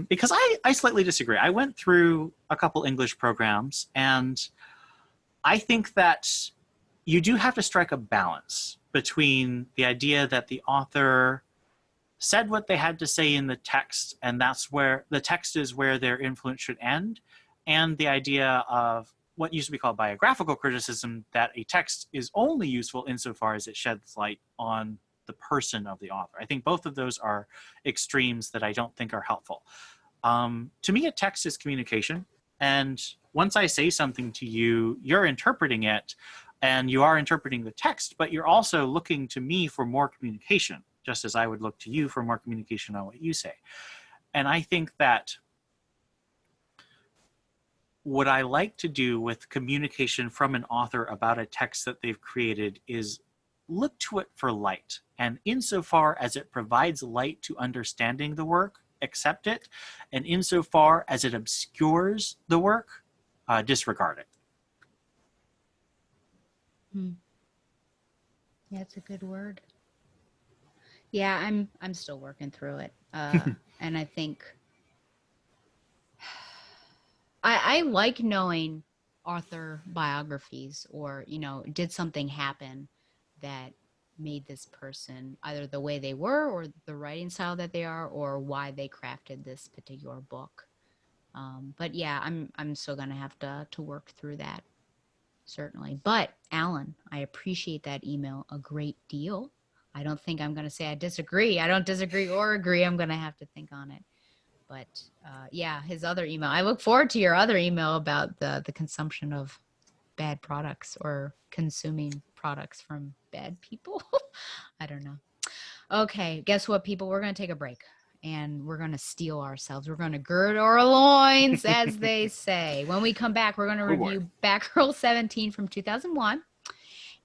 because I slightly disagree. I went through a couple English programs, and I think that you do have to strike a balance between the idea that the author said what they had to say in the text, and that's where the text is where their influence should end, and the idea of what used to be called biographical criticism, that a text is only useful insofar as it sheds light on the person of the author. I think both of those are extremes that I don't think are helpful. To me, a text is communication, and once I say something to you, you're interpreting it, and you are interpreting the text, but you're also looking to me for more communication, just as I would look to you for more communication on what you say. And I think that what I like to do with communication from an author about a text that they've created is look to it for light. And insofar as it provides light to understanding the work, accept it. And insofar as it obscures the work, disregard it. Yeah, it's a good word. Yeah, I'm still working through it. And I think I like knowing author biographies, or, did something happen that made this person either the way they were or the writing style that they are or why they crafted this particular book. But yeah, I'm still gonna have to work through that, certainly. But Alan, I appreciate that email a great deal. I don't think I'm gonna say I disagree. I don't disagree or agree. I'm gonna have to think on it. But yeah, his other email. I look forward to your other email about the consumption of bad products or consuming products from bad people. I don't know. Okay, guess what, people? We're going to take a break and we're going to steel ourselves. We're going to gird our loins, as they say. When we come back, we're going to Oh boy. review Batgirl 17 from 2001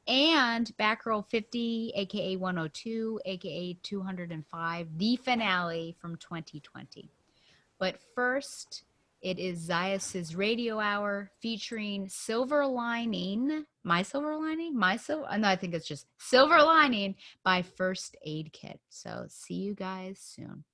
and Batgirl 50, aka 102, aka 205, the finale from 2020. But first, it is Zaius's Radio Hour featuring Silver Lining. My Silver Lining? No, I think it's just Silver Lining by First Aid Kit. So see you guys soon.